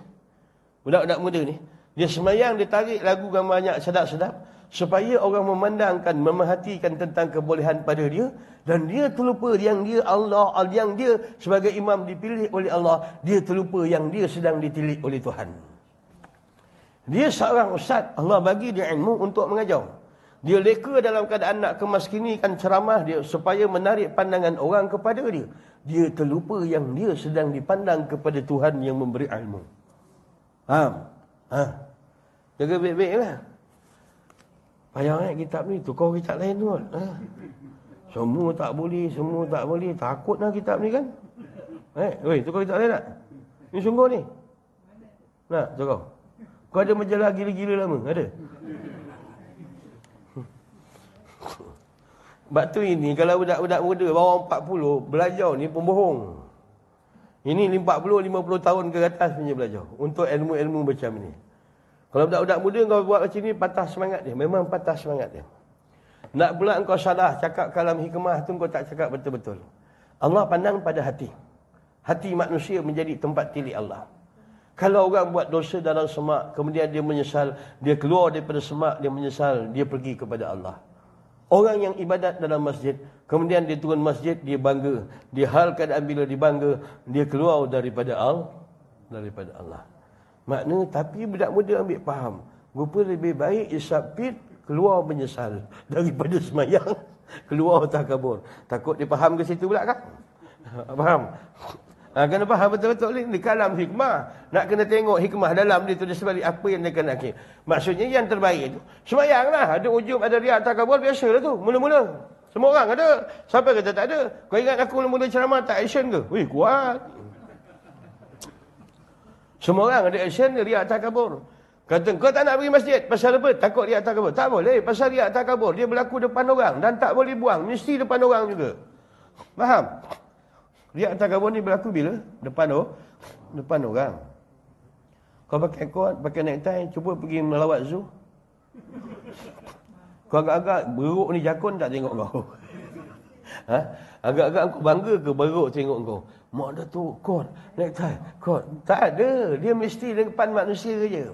[SPEAKER 1] Budak-budak muda ni. Dia semayang, dia tarik lagu yang banyak sedap-sedap. Supaya orang memandangkan, memerhatikan tentang kebolehan pada dia. Dan dia terlupa yang dia Allah, yang dia sebagai imam dipilih oleh Allah. Dia terlupa yang dia sedang ditilik oleh Tuhan. Dia seorang ustaz, Allah bagi dia ilmu untuk mengajar. Dia leka dalam keadaan nak kemaskinikan ceramah dia supaya menarik pandangan orang kepada dia. Dia terlupa yang dia sedang dipandang kepada Tuhan yang memberi ilmu. Faham? Jaga baik-baik lah. Payah kitab ni, tukar kitab lain tu. Semua tak boleh, semua tak boleh. Takutlah kitab ni kan. Tukar kitab lain tak? Ni sungguh ni. Nak, tukar. Kau ada majalah gila-gila lama? Ada? Sebab tu ini, kalau budak-budak muda, bawah 40, belajar ni pembohong. Ini 40-50 tahun ke atas punya belajar. Untuk ilmu-ilmu macam ni. Kalau budak-budak muda kau buat macam ni, patah semangat dia. Memang patah semangat dia. Nak pula kau salah, cakap kalam hikmah tu kau tak cakap betul-betul. Allah pandang pada hati. Hati manusia menjadi tempat tilik Allah. Kalau orang buat dosa dalam semak, kemudian dia menyesal, dia keluar daripada semak, dia menyesal, dia pergi kepada Allah. Orang yang ibadat dalam masjid, kemudian dia turun masjid, dia bangga. Dia hal keadaan bila dia bangga, dia keluar daripada Allah. Makna, tapi budak muda ambil faham. Rupa lebih baik isapit, keluar menyesal. Daripada semayang, keluar takabur. Takut dia faham ke situ pula kan? Faham? Kena faham betul-betul ni kalam hikmah. Nak kena tengok hikmah dalam dia tulis sebalik apa yang dia kena akhir. Maksudnya yang terbaik itu, semayanglah. Ada ujub, ada riak, takabur, biasalah tu. Mula-mula. Semua orang ada. Siapa kata tak ada? Kau ingat aku mula-mula ceramah tak action ke? Wih, kuat. Semua orang ada action, riak takabur. Kata, kau tak nak pergi masjid. Pasal apa? Takut riak takabur. Tak boleh. Pasal riak takabur, dia berlaku depan orang. Dan tak boleh buang. Mesti depan orang juga. Faham? Riak takabur ni berlaku bila? Depan orang. Kau pakai kot, pakai necktie, cuba pergi melawat zoo. Kau agak-agak beruk ni jakun tak tengok kau. Agak-agak kau bangga ke beruk tengok kau. Mak dah tu, kot, necktie, kot. Tak ada. Dia mesti depan manusia je.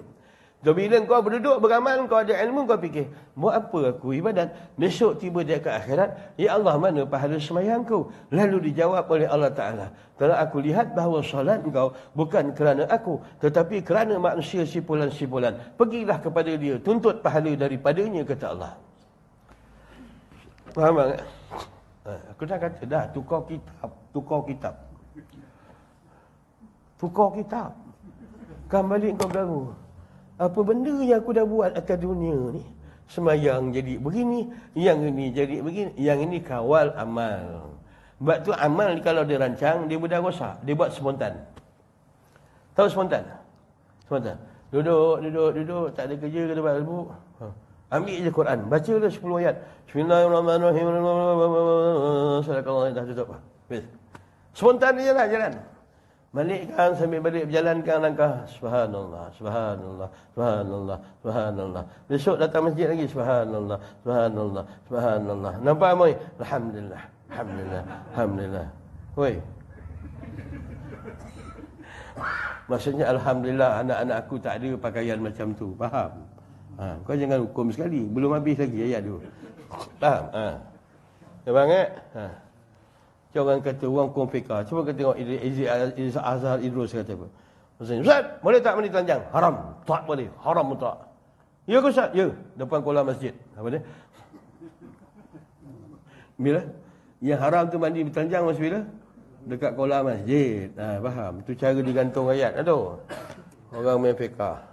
[SPEAKER 1] So, bila kau berduduk beramal, kau ada ilmu, kau fikir, buat apa aku ibadat? Besok tiba dia ke akhirat, ya Allah, mana pahala semayang kau? Lalu dijawab oleh Allah Ta'ala, telah aku lihat bahawa solat kau bukan kerana aku, tetapi kerana manusia sipulan-sipulan. Pergilah kepada dia, tuntut pahala daripadanya, kata Allah. Faham tak? Aku dah kata, dah, tukar kitab. Tukar kitab. Kan balik kau garu. Apa benda yang aku dah buat atas dunia ni? Semayang jadi begini, yang ini jadi begini, yang ini kawal amal. Sebab tu amal ni kalau dia rancang, dia mudah rosak. Dia buat spontan. Tahu spontan? Spontan. Duduk, tak ada kerja ke tempat ilmu. Ambil je Quran, baca dah 10 ayat. Bismillahirrahmanirrahim. Dah tutup. Spontan dia jalan. Balikkan sambil balik berjalankan langkah. Subhanallah, subhanallah, subhanallah, subhanallah. Besok datang masjid lagi. Subhanallah, subhanallah, subhanallah. Nampak mai? Alhamdulillah, alhamdulillah, alhamdulillah. Woi. Maksudnya alhamdulillah anak-anak aku tak ada pakaian macam tu. Faham? Kau jangan hukum sekali. Belum habis lagi ayat tu. Faham? Abang Macam orang kata, orang hukum fiqah. Cuba kita tengok Azhar Idrus kata apa. Maksudnya, Ustaz, boleh tak mandi telanjang? Haram. Tak boleh. Haram mutlak. Ya ke Ustaz? Ya. Depan kolam masjid. Apa dia? Bila? Yang haram tu mandi bertelanjang masa bila? Dekat kolam masjid. Faham? Itu cara digantung ayat lah tu. Orang main fiqah.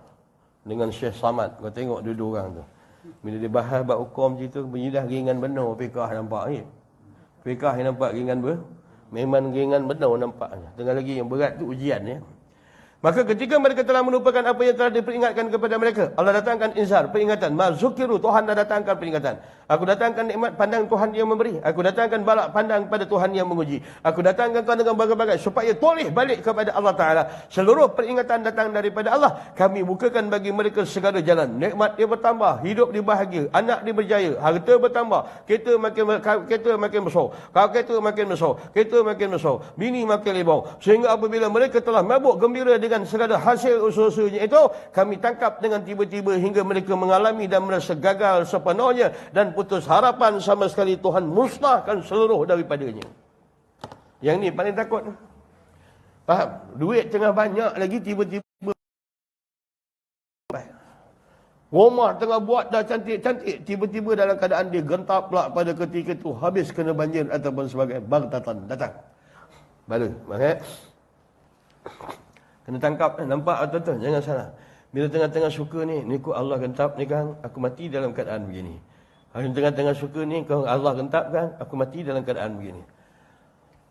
[SPEAKER 1] Dengan Syekh Samad. Kau tengok dua-dua orang tu. Bila dia bahas bab hukum macam tu, bunyi dah ringan benar fiqah nampak ni. Fiqah yang nampak ringan memang ringan benar nampaknya. Tengah lagi yang berat tu ujian ya. Maka ketika mereka telah melupakan apa yang telah diperingatkan kepada mereka, Allah datangkan inzar, peringatan. Mazukiru, Tuhan dah datangkan peringatan. Aku datangkan nikmat pandang Tuhan yang memberi. Aku datangkan balak pandang pada Tuhan yang menguji. Aku datangkan kau dengan bagai-bagai supaya toleh balik kepada Allah Ta'ala. Seluruh peringatan datang daripada Allah. Kami bukakan bagi mereka segala jalan. Nikmat dia bertambah, hidup dia bahagia, anak dia berjaya, harta bertambah, kereta makin besar, kereta makin besar, kereta makin besar, bini makin lebar. Sehingga apabila mereka telah mabuk gembira dengan segala hasil usaha-usahanya itu, kami tangkap dengan tiba-tiba hingga mereka mengalami dan merasa gagal sepenuhnya dan putus harapan sama sekali. Tuhan musnahkan seluruh daripadanya. Yang ni paling takut. Faham? Duit tengah banyak lagi tiba-tiba rumah tengah buat dah cantik-cantik, tiba-tiba dalam keadaan dia gentap pula pada ketika itu, habis kena banjir ataupun sebagainya. Baghtatan datang. Baru, maknanya kena tangkap, nampak atau tu, jangan salah. Bila tengah-tengah suka ni kau Allah gentap ni kan, aku mati dalam keadaan begini. Hari tengah-tengah suka ni, kau Allah gentap kan, aku mati dalam keadaan begini.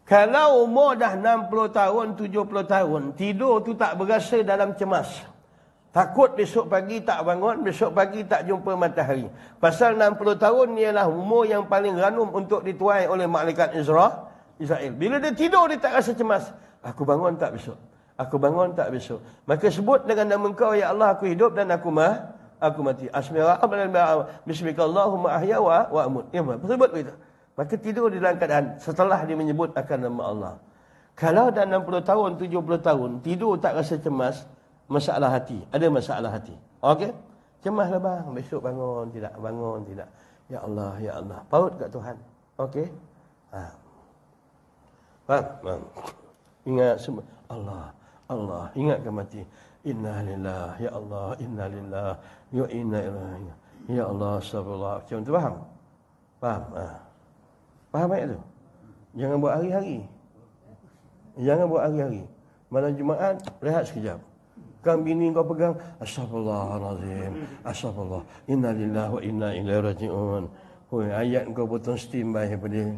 [SPEAKER 1] Kalau umur dah 60 tahun, 70 tahun, tidur tu tak berasa dalam cemas. Takut besok pagi tak bangun, besok pagi tak jumpa matahari. Pasal 60 tahun ni ialah umur yang paling ranum untuk dituai oleh malaikat Israel. Bila dia tidur, dia tak rasa cemas. Aku bangun tak besok? Aku bangun tak besok? Maka sebut dengan nama Engkau, ya Allah, aku hidup dan aku mati. Bismillahirrahmanirrahim. Ahya wa amut. Ya, sebut begitu. Maka tidur di dalam keadaan setelah dia menyebut akan nama Allah. Kalau dah 60 tahun, 70 tahun, tidur tak rasa cemas, masalah hati. Ada masalah hati. Okey? Cemaslah bang, besok bangun tidak. Ya Allah, ya Allah. Paut kat Tuhan. Okey? Faham? Ingat semua. Allah, ingatkan mati. Inna lillah, ya Allah, inna lillah, ya inna ilaihi. Ya Allah, astagfirullah. Macam tu faham? Faham? Faham ayat tu? Jangan buat hari-hari. Malam Jumaat, rehat sekejap. Kan bini kau pegang, astagfirullahalazim, astagfirullah, inna lillah wa inna ilaihi raji'un. Hoi, ayat kau potong standby daripada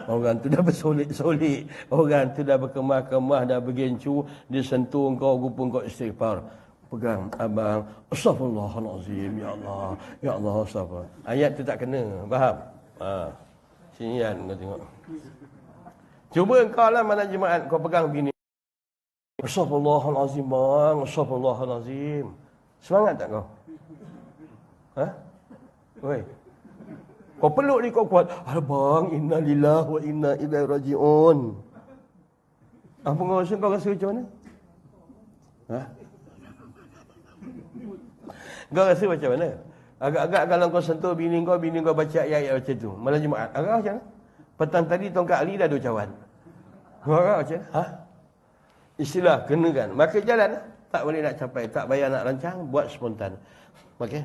[SPEAKER 1] orang tu dah bersolik-solik, orang tu dah berkemah-kemah, dah bergencu, dia sentuh kau, rupa kau istighfar. Pegang abang, astagfirullahalazim, ya Allah, astagfirullah. Ayat tu tak kena, faham? Sini kan kau tengok. Cuba kau lah malam Jumaat kau pegang bini. Astagfirullahalazim bang, astagfirullahalazim. Semangat tak kau? Oi. Kau peluk ni kau kuat. Bang, inna lillah wa inna ilaihi raji'un. Apa kau rasa macam mana? Kau rasa macam mana? Agak-agak kalau kau sentuh bini kau baca ayat-ayat macam tu. Malam Jumaat. Agak macam mana? Petang tadi tongkat Ali dah 2 cawan. Agak macam mana? Istilah kena kan. Maka jalan. Tak boleh nak capai. Tak payah nak rancang. Buat spontan. Okey.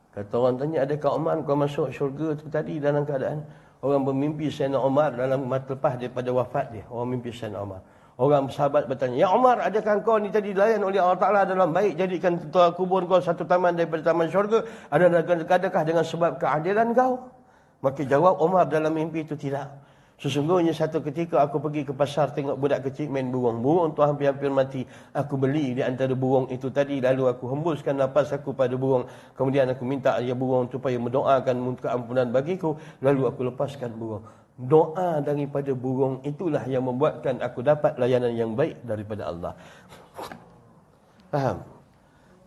[SPEAKER 1] Kata orang tanya, adakah Umar kau masuk syurga tu tadi dalam keadaan orang bermimpi Sayyidina Umar dalam mata lepas daripada wafat dia. Orang mimpi Sayyidina Umar. Orang sahabat bertanya, ya Umar, adakah kau ni tadi dilayan oleh Allah Ta'ala dalam baik, jadikan kubur kau satu taman daripada taman syurga? Adakah dengan sebab keadilan kau? Maka jawab Umar dalam mimpi itu, tidak. Sesungguhnya satu ketika aku pergi ke pasar tengok budak kecil main burung. Burung tu hampir-hampir mati. Aku beli di antara burung itu tadi. Lalu aku hembuskan nafas aku pada burung. Kemudian aku minta ya burung supaya mendoakan keampunan bagiku. Lalu aku lepaskan burung. Doa daripada burung itulah yang membuatkan aku dapat layanan yang baik daripada Allah. Faham?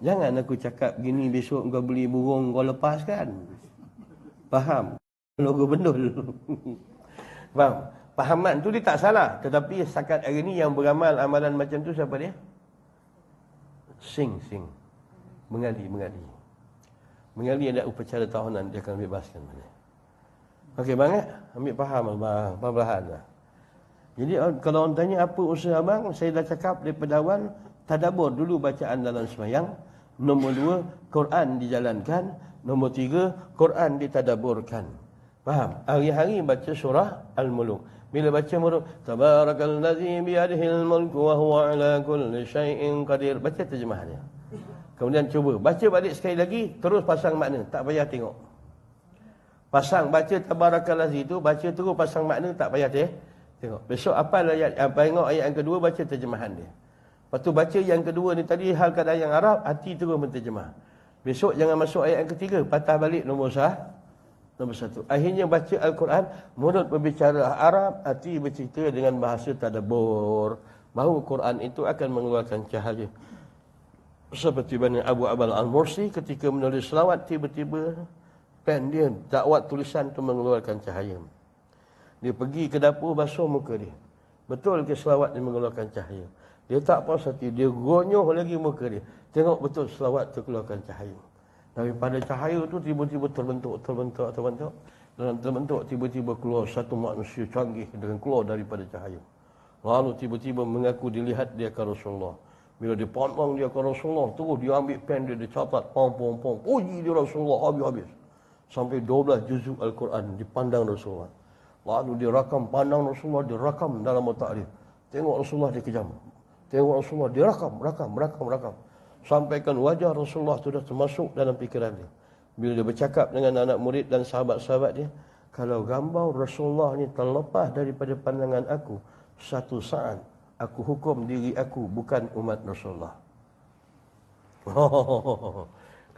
[SPEAKER 1] Jangan aku cakap begini, besok kau beli burung kau lepaskan. Faham? Logo bendul. Faham? Pahaman tu dia tak salah. Tetapi setakat hari ni yang beramal amalan macam tu siapa dia? Sing. Mengali. Mengali ada upacara tahunan, dia akan bebaskan. Okey bang, ambil faham bang, perlahan lah. Jadi kalau orang tanya apa usaha abang, saya dah cakap daripada awal, tadabbur dulu bacaan dalam sembahyang. Nombor 2, Quran dijalankan. Nombor 3, Quran ditadabburkan. Faham? Hari-hari baca surah Al-Mulk. Bila baca Mulk, Tabarakallazi biyadihil mulku wa huwa ala kulli syai'in qadir. Baca terjemah dia. Kemudian cuba baca balik sekali lagi, terus pasang makna, tak payah tengok. Pasang baca Tabarakallazi itu, baca terus pasang makna, tak payah tengok. Besok apa ayat, tengok ayat yang kedua, baca terjemahan dia. Lepas tu baca yang kedua ni tadi, hal keadaan yang Arab, hati terus menterjemah. Besok jangan masuk ayat yang ketiga, patah balik nombor satu. Akhirnya baca Al-Quran, mulut berbicara Arab, hati bercerita dengan bahasa tadabbur. Bahawa Quran itu akan mengeluarkan cahaya. Seperti mana Abu Abal Al-Mursi ketika menulis selawat, tiba-tiba pen dia, dakwat tulisan itu mengeluarkan cahaya. Dia pergi ke dapur, basuh muka dia. Betul ke selawat dia mengeluarkan cahaya? Dia tak puas hati, dia gonyoh lagi muka dia. Tengok betul selawat itu keluarkan cahaya. Daripada cahaya itu tiba-tiba terbentuk. Dalam terbentuk tiba-tiba keluar satu manusia canggih dengan keluar daripada cahaya. Lalu tiba-tiba mengaku dilihat dia ke Rasulullah. Bila dia pandang dia ke Rasulullah, terus dia ambil pen dia catat, pom. Puji dia Rasulullah habis-habis. Sampai 12 juzuk Al-Quran dipandang Rasulullah. Lalu dia rakam, pandang Rasulullah, dia rakam dalam otak dia. Tengok Rasulullah dia kejam. Tengok Rasulullah, dia rakam. Sampaikan wajah Rasulullah sudah termasuk dalam fikiran dia. Bila dia bercakap dengan anak murid dan sahabat-sahabat dia, kalau gambar Rasulullah ni terlepas daripada pandangan aku, satu saat aku hukum diri aku bukan umat Rasulullah.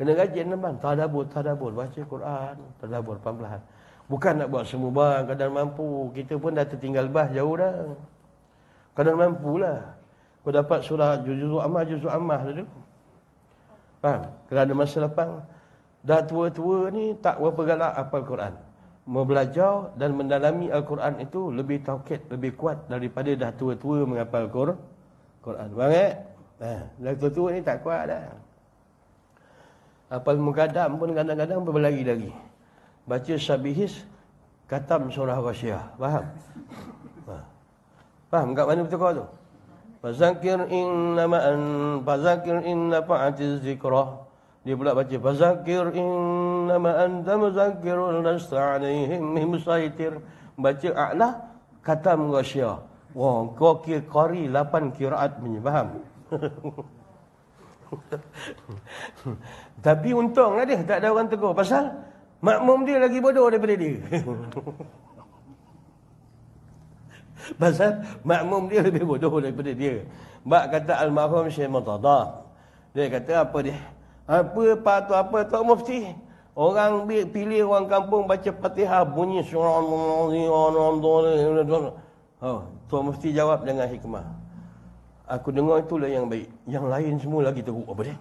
[SPEAKER 1] Kena rajin teman, tadabbur, baca Quran, tadabbur pelan-pelan. Bukan nak buat semua bang, kadang mampu. Kita pun dah tertinggal bah jauh dah. Kadang mampulah. Kau dapat surah juzuk ammah dulu. Faham? Kerana masa lapang, dah tua-tua ni tak berapa galak hafal Quran. Membelajar dan mendalami Al-Quran itu lebih taukid, lebih kuat daripada dah tua-tua menghafal Quran. Faham? Dah tua-tua ni tak kuat dah. Hafal Muqaddam pun kadang-kadang berlari-lari. Baca Sabihis, khatam surah Ghasyiyah. Faham? Faham kat mana betul kau tu? Fazakir inna fa'atiz zikrah. Dia pula baca fazakir innama anta muzakkirun lasta 'alaihim musaitir. Baca a'la, khatam Ghasyiyah. Wah, kau kira qari 8 qiraat punya, faham? Tapi untunglah dia tak ada orang tegur pasal makmum dia lagi bodoh daripada dia. Pasal makmum dia lebih bodoh daripada dia. Bak kata almarhum Syekh Murtada. Dia kata apa dia? Apa Tok Mufti? Orang pilih orang kampung baca Fatihah bunyi surah Tok Mufti jawab dengan hikmah. Aku dengar itulah yang baik. Yang lain semua lagi teruk. Apa dia?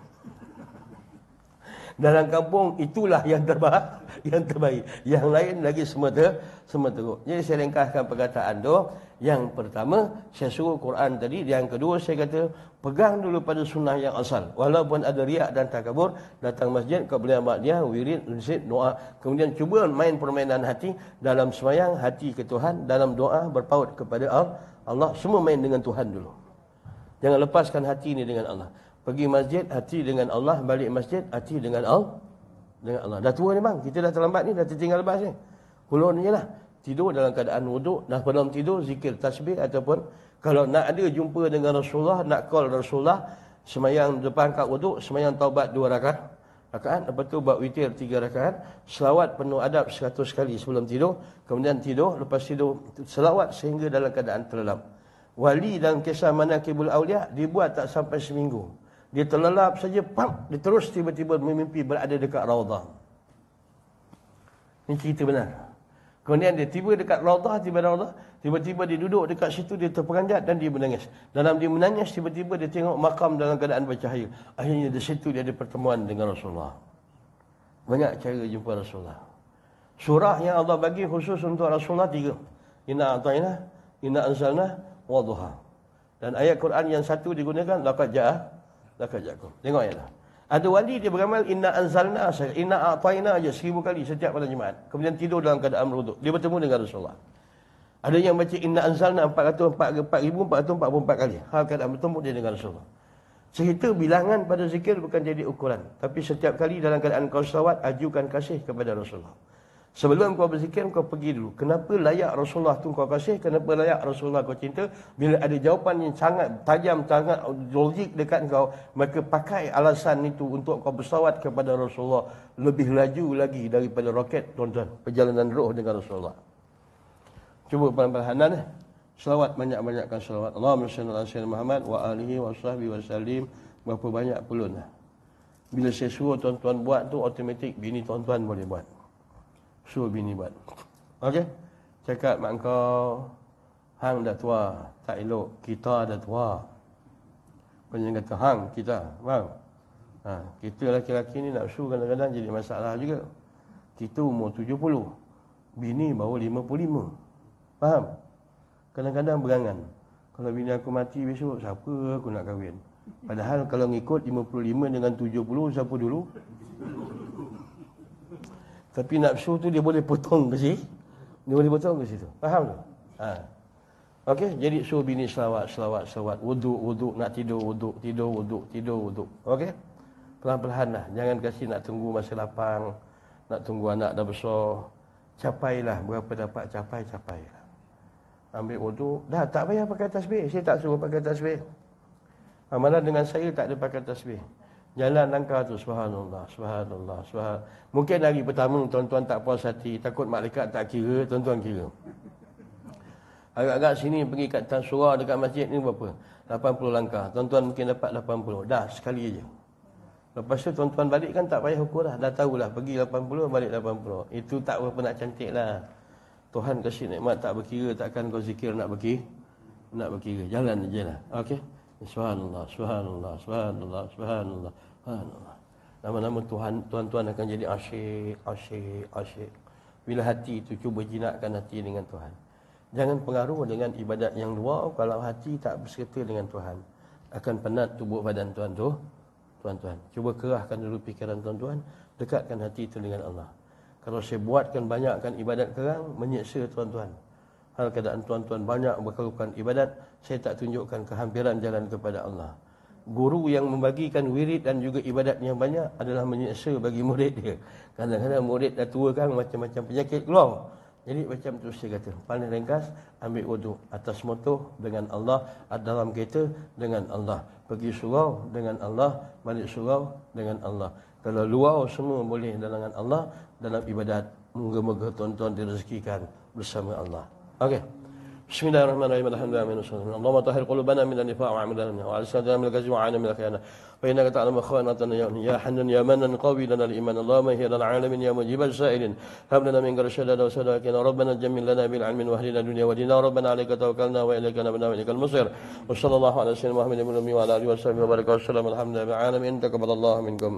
[SPEAKER 1] Dalam kampung itulah yang terbaik. Yang lain lagi semua teruk. Jadi saya ringkaskan perkataan tu. Yang pertama, saya suruh Quran tadi. Yang kedua, saya kata, pegang dulu pada sunnah yang asal. Walaupun ada riak dan takabur, datang masjid, kau boleh amat dia, wirid, rizid, doa. Kemudian cuba main permainan hati. Dalam semayang, hati ke Tuhan. Dalam doa, berpaut kepada Allah. Semua main dengan Tuhan dulu. Jangan lepaskan hati ini dengan Allah. Pergi masjid, hati dengan Allah. Balik masjid, hati dengan Allah. Dah tua ni bang, kita dah terlambat ni, dah tertinggal lepas ni. Kulon je lah. Tidur dalam keadaan wuduk, dah belum tidur, zikir tasbih. Ataupun kalau nak ada jumpa dengan Rasulullah, nak call Rasulullah, semayang depan kat wuduk, semayang taubat 2 rakaat. Lepas tu buat witir 3 rakaat. Selawat penuh adab 100 kali sebelum tidur. Kemudian tidur, lepas tidur selawat sehingga dalam keadaan terlelap. Wali dalam kisah Manaqibul Auliya dibuat tak sampai seminggu. Dia terlelap saja, dia terus tiba-tiba memimpi berada dekat Raudhah. Ini cerita benar. Kemudian dia tiba dekat Raudhah, tiba-tiba dia duduk dekat situ, dia terperanjat dan dia menangis. Dalam dia menangis, tiba-tiba dia tengok makam dalam keadaan bercahaya. Akhirnya di situ dia ada pertemuan dengan Rasulullah. Banyak cara jumpa Rasulullah. Surah yang Allah bagi khusus untuk Rasulullah 3. Inna a'tayna, inna anzalna, wa duha. Dan ayat Quran yang satu digunakan laqad ja'akum. Tengok ayatlah. Ada wali dia beramal inna anzalna, inna a'tayna aja 1000 kali setiap malam Jumaat. Kemudian tidur dalam keadaan meruduk. Dia bertemu dengan Rasulullah. Ada yang baca inna anzalna 4444 kali. Hal keadaan bertemu dia dengan Rasulullah. Cerita bilangan pada zikir bukan jadi ukuran. Tapi setiap kali dalam keadaan kau selawat, ajukan kasih kepada Rasulullah. Sebelum kau berzikir, kau pergi dulu. Kenapa layak Rasulullah tu kau kasih? Kenapa layak Rasulullah kau cinta? Bila ada jawapan yang sangat tajam, sangat logik dekat kau, maka pakai alasan itu untuk kau bersalawat kepada Rasulullah. Lebih laju lagi daripada roket, tuan-tuan. Perjalanan roh dengan Rasulullah. Cuba pelan-pelan. Selawat, banyak-banyakkan selawat. Allahumma salli ala sayyidina Muhammad wa alihi wa sahbihi wa sallim. Berapa banyak pulun. Bila saya suruh tuan-tuan buat tu, automatik bini tuan-tuan boleh buat. Suruh bini buat. Okey? Cakap mak kau, hang dah tua, tak elok. Kita dah tua. Kau jangan kata hang, kita. Faham? Kita laki-laki ni nafsu kadang-kadang jadi masalah juga. Kita umur 70. Bini baru 55. Faham? Kadang-kadang berangan. Kalau bini aku mati besok, siapa aku nak kahwin? Padahal kalau ngikut 55 dengan 70, siapa dulu? Tapi nafsu tu dia boleh potong ke sini. Dia boleh potong ke situ. Faham tu? Okey, jadi suruh bini selawat. Wuduk, nak tidur, wuduk. Okey? Pelan-pelan lah. Jangan kasi nak tunggu masa lapang. Nak tunggu anak dah besar. Capailah. Berapa dapat capailah. Ambil wuduk. Dah, tak payah pakai tasbih. Saya tak suruh pakai tasbih. Malah dengan saya tak ada pakai tasbih. Jalan langkah tu, subhanallah. Mungkin hari pertama tuan-tuan tak puas hati, takut malaikat tak kira, tuan-tuan kira. Agak-agak sini pergi kat surah dekat masjid ni berapa? 80 langkah. Tuan-tuan mungkin dapat 80. Dah, sekali aja. Lepas tu tuan-tuan balik kan tak payah ukur dah. Dah tahulah, pergi 80, balik 80. Itu tak berapa nak cantik lah. Tuhan kasih nikmat tak berkira, takkan kau zikir nak berkira. Jalan je lah. Okey? Subhanallah. Lama-lama tuan-tuan akan jadi asyik. Bila hati itu cuba jinakkan hati dengan Tuhan. Jangan pengaruh dengan ibadat yang luar. Kalau hati tak berserta dengan Tuhan, akan penat tubuh badan tuan-tuan. Cuba kerahkan dulu fikiran tuan-tuan, dekatkan hati itu dengan Allah. Kalau saya buatkan banyakkan ibadat kerang, menyeksa tuan-tuan. Hal keadaan tuan-tuan banyak berlakukan ibadat, saya tak tunjukkan kehampiran jalan kepada Allah. Guru yang membagikan wirid dan juga ibadat yang banyak adalah menyeksa bagi murid dia. Kadang-kadang murid dah tua kan, macam-macam penyakit keluar. Jadi macam tu saya kata, paling ringkas, ambil wuduk atas motor dengan Allah, dalam kereta dengan Allah, pergi surau dengan Allah, balik surau dengan Allah. Kalau luar semua boleh dengan Allah, dalam ibadat, moga-moga tuan-tuan direzekikan bersama Allah. Okey. Bismillahirrahmanirrahim. Alhamdulillah. Allahumma tahhir qulubana min an-nifaq wa 'amalan wa al-sadana min al-kazib wa 'ana min al-khiyana. Fa innaka ta'lamu khawanatana ya Hannan ya Mannan qawi lana al-iman. Allahumma hiya lil-'alamin ya mujibal sa'ilin. Hab lana min rashada wa sadaqina rabbana jammil lana bil 'ilmi wa ahlina dunya wa dina rabbana 'alaika tawakkalna wa ilayka nabna wa ilaykal masir. Wa sallallahu ala sayyidina Muhammadin wa ala alihi wa sahbihi wa baraka wa sallam. Alhamdulillah rabbil alamin. Taqabbalallahu minkum.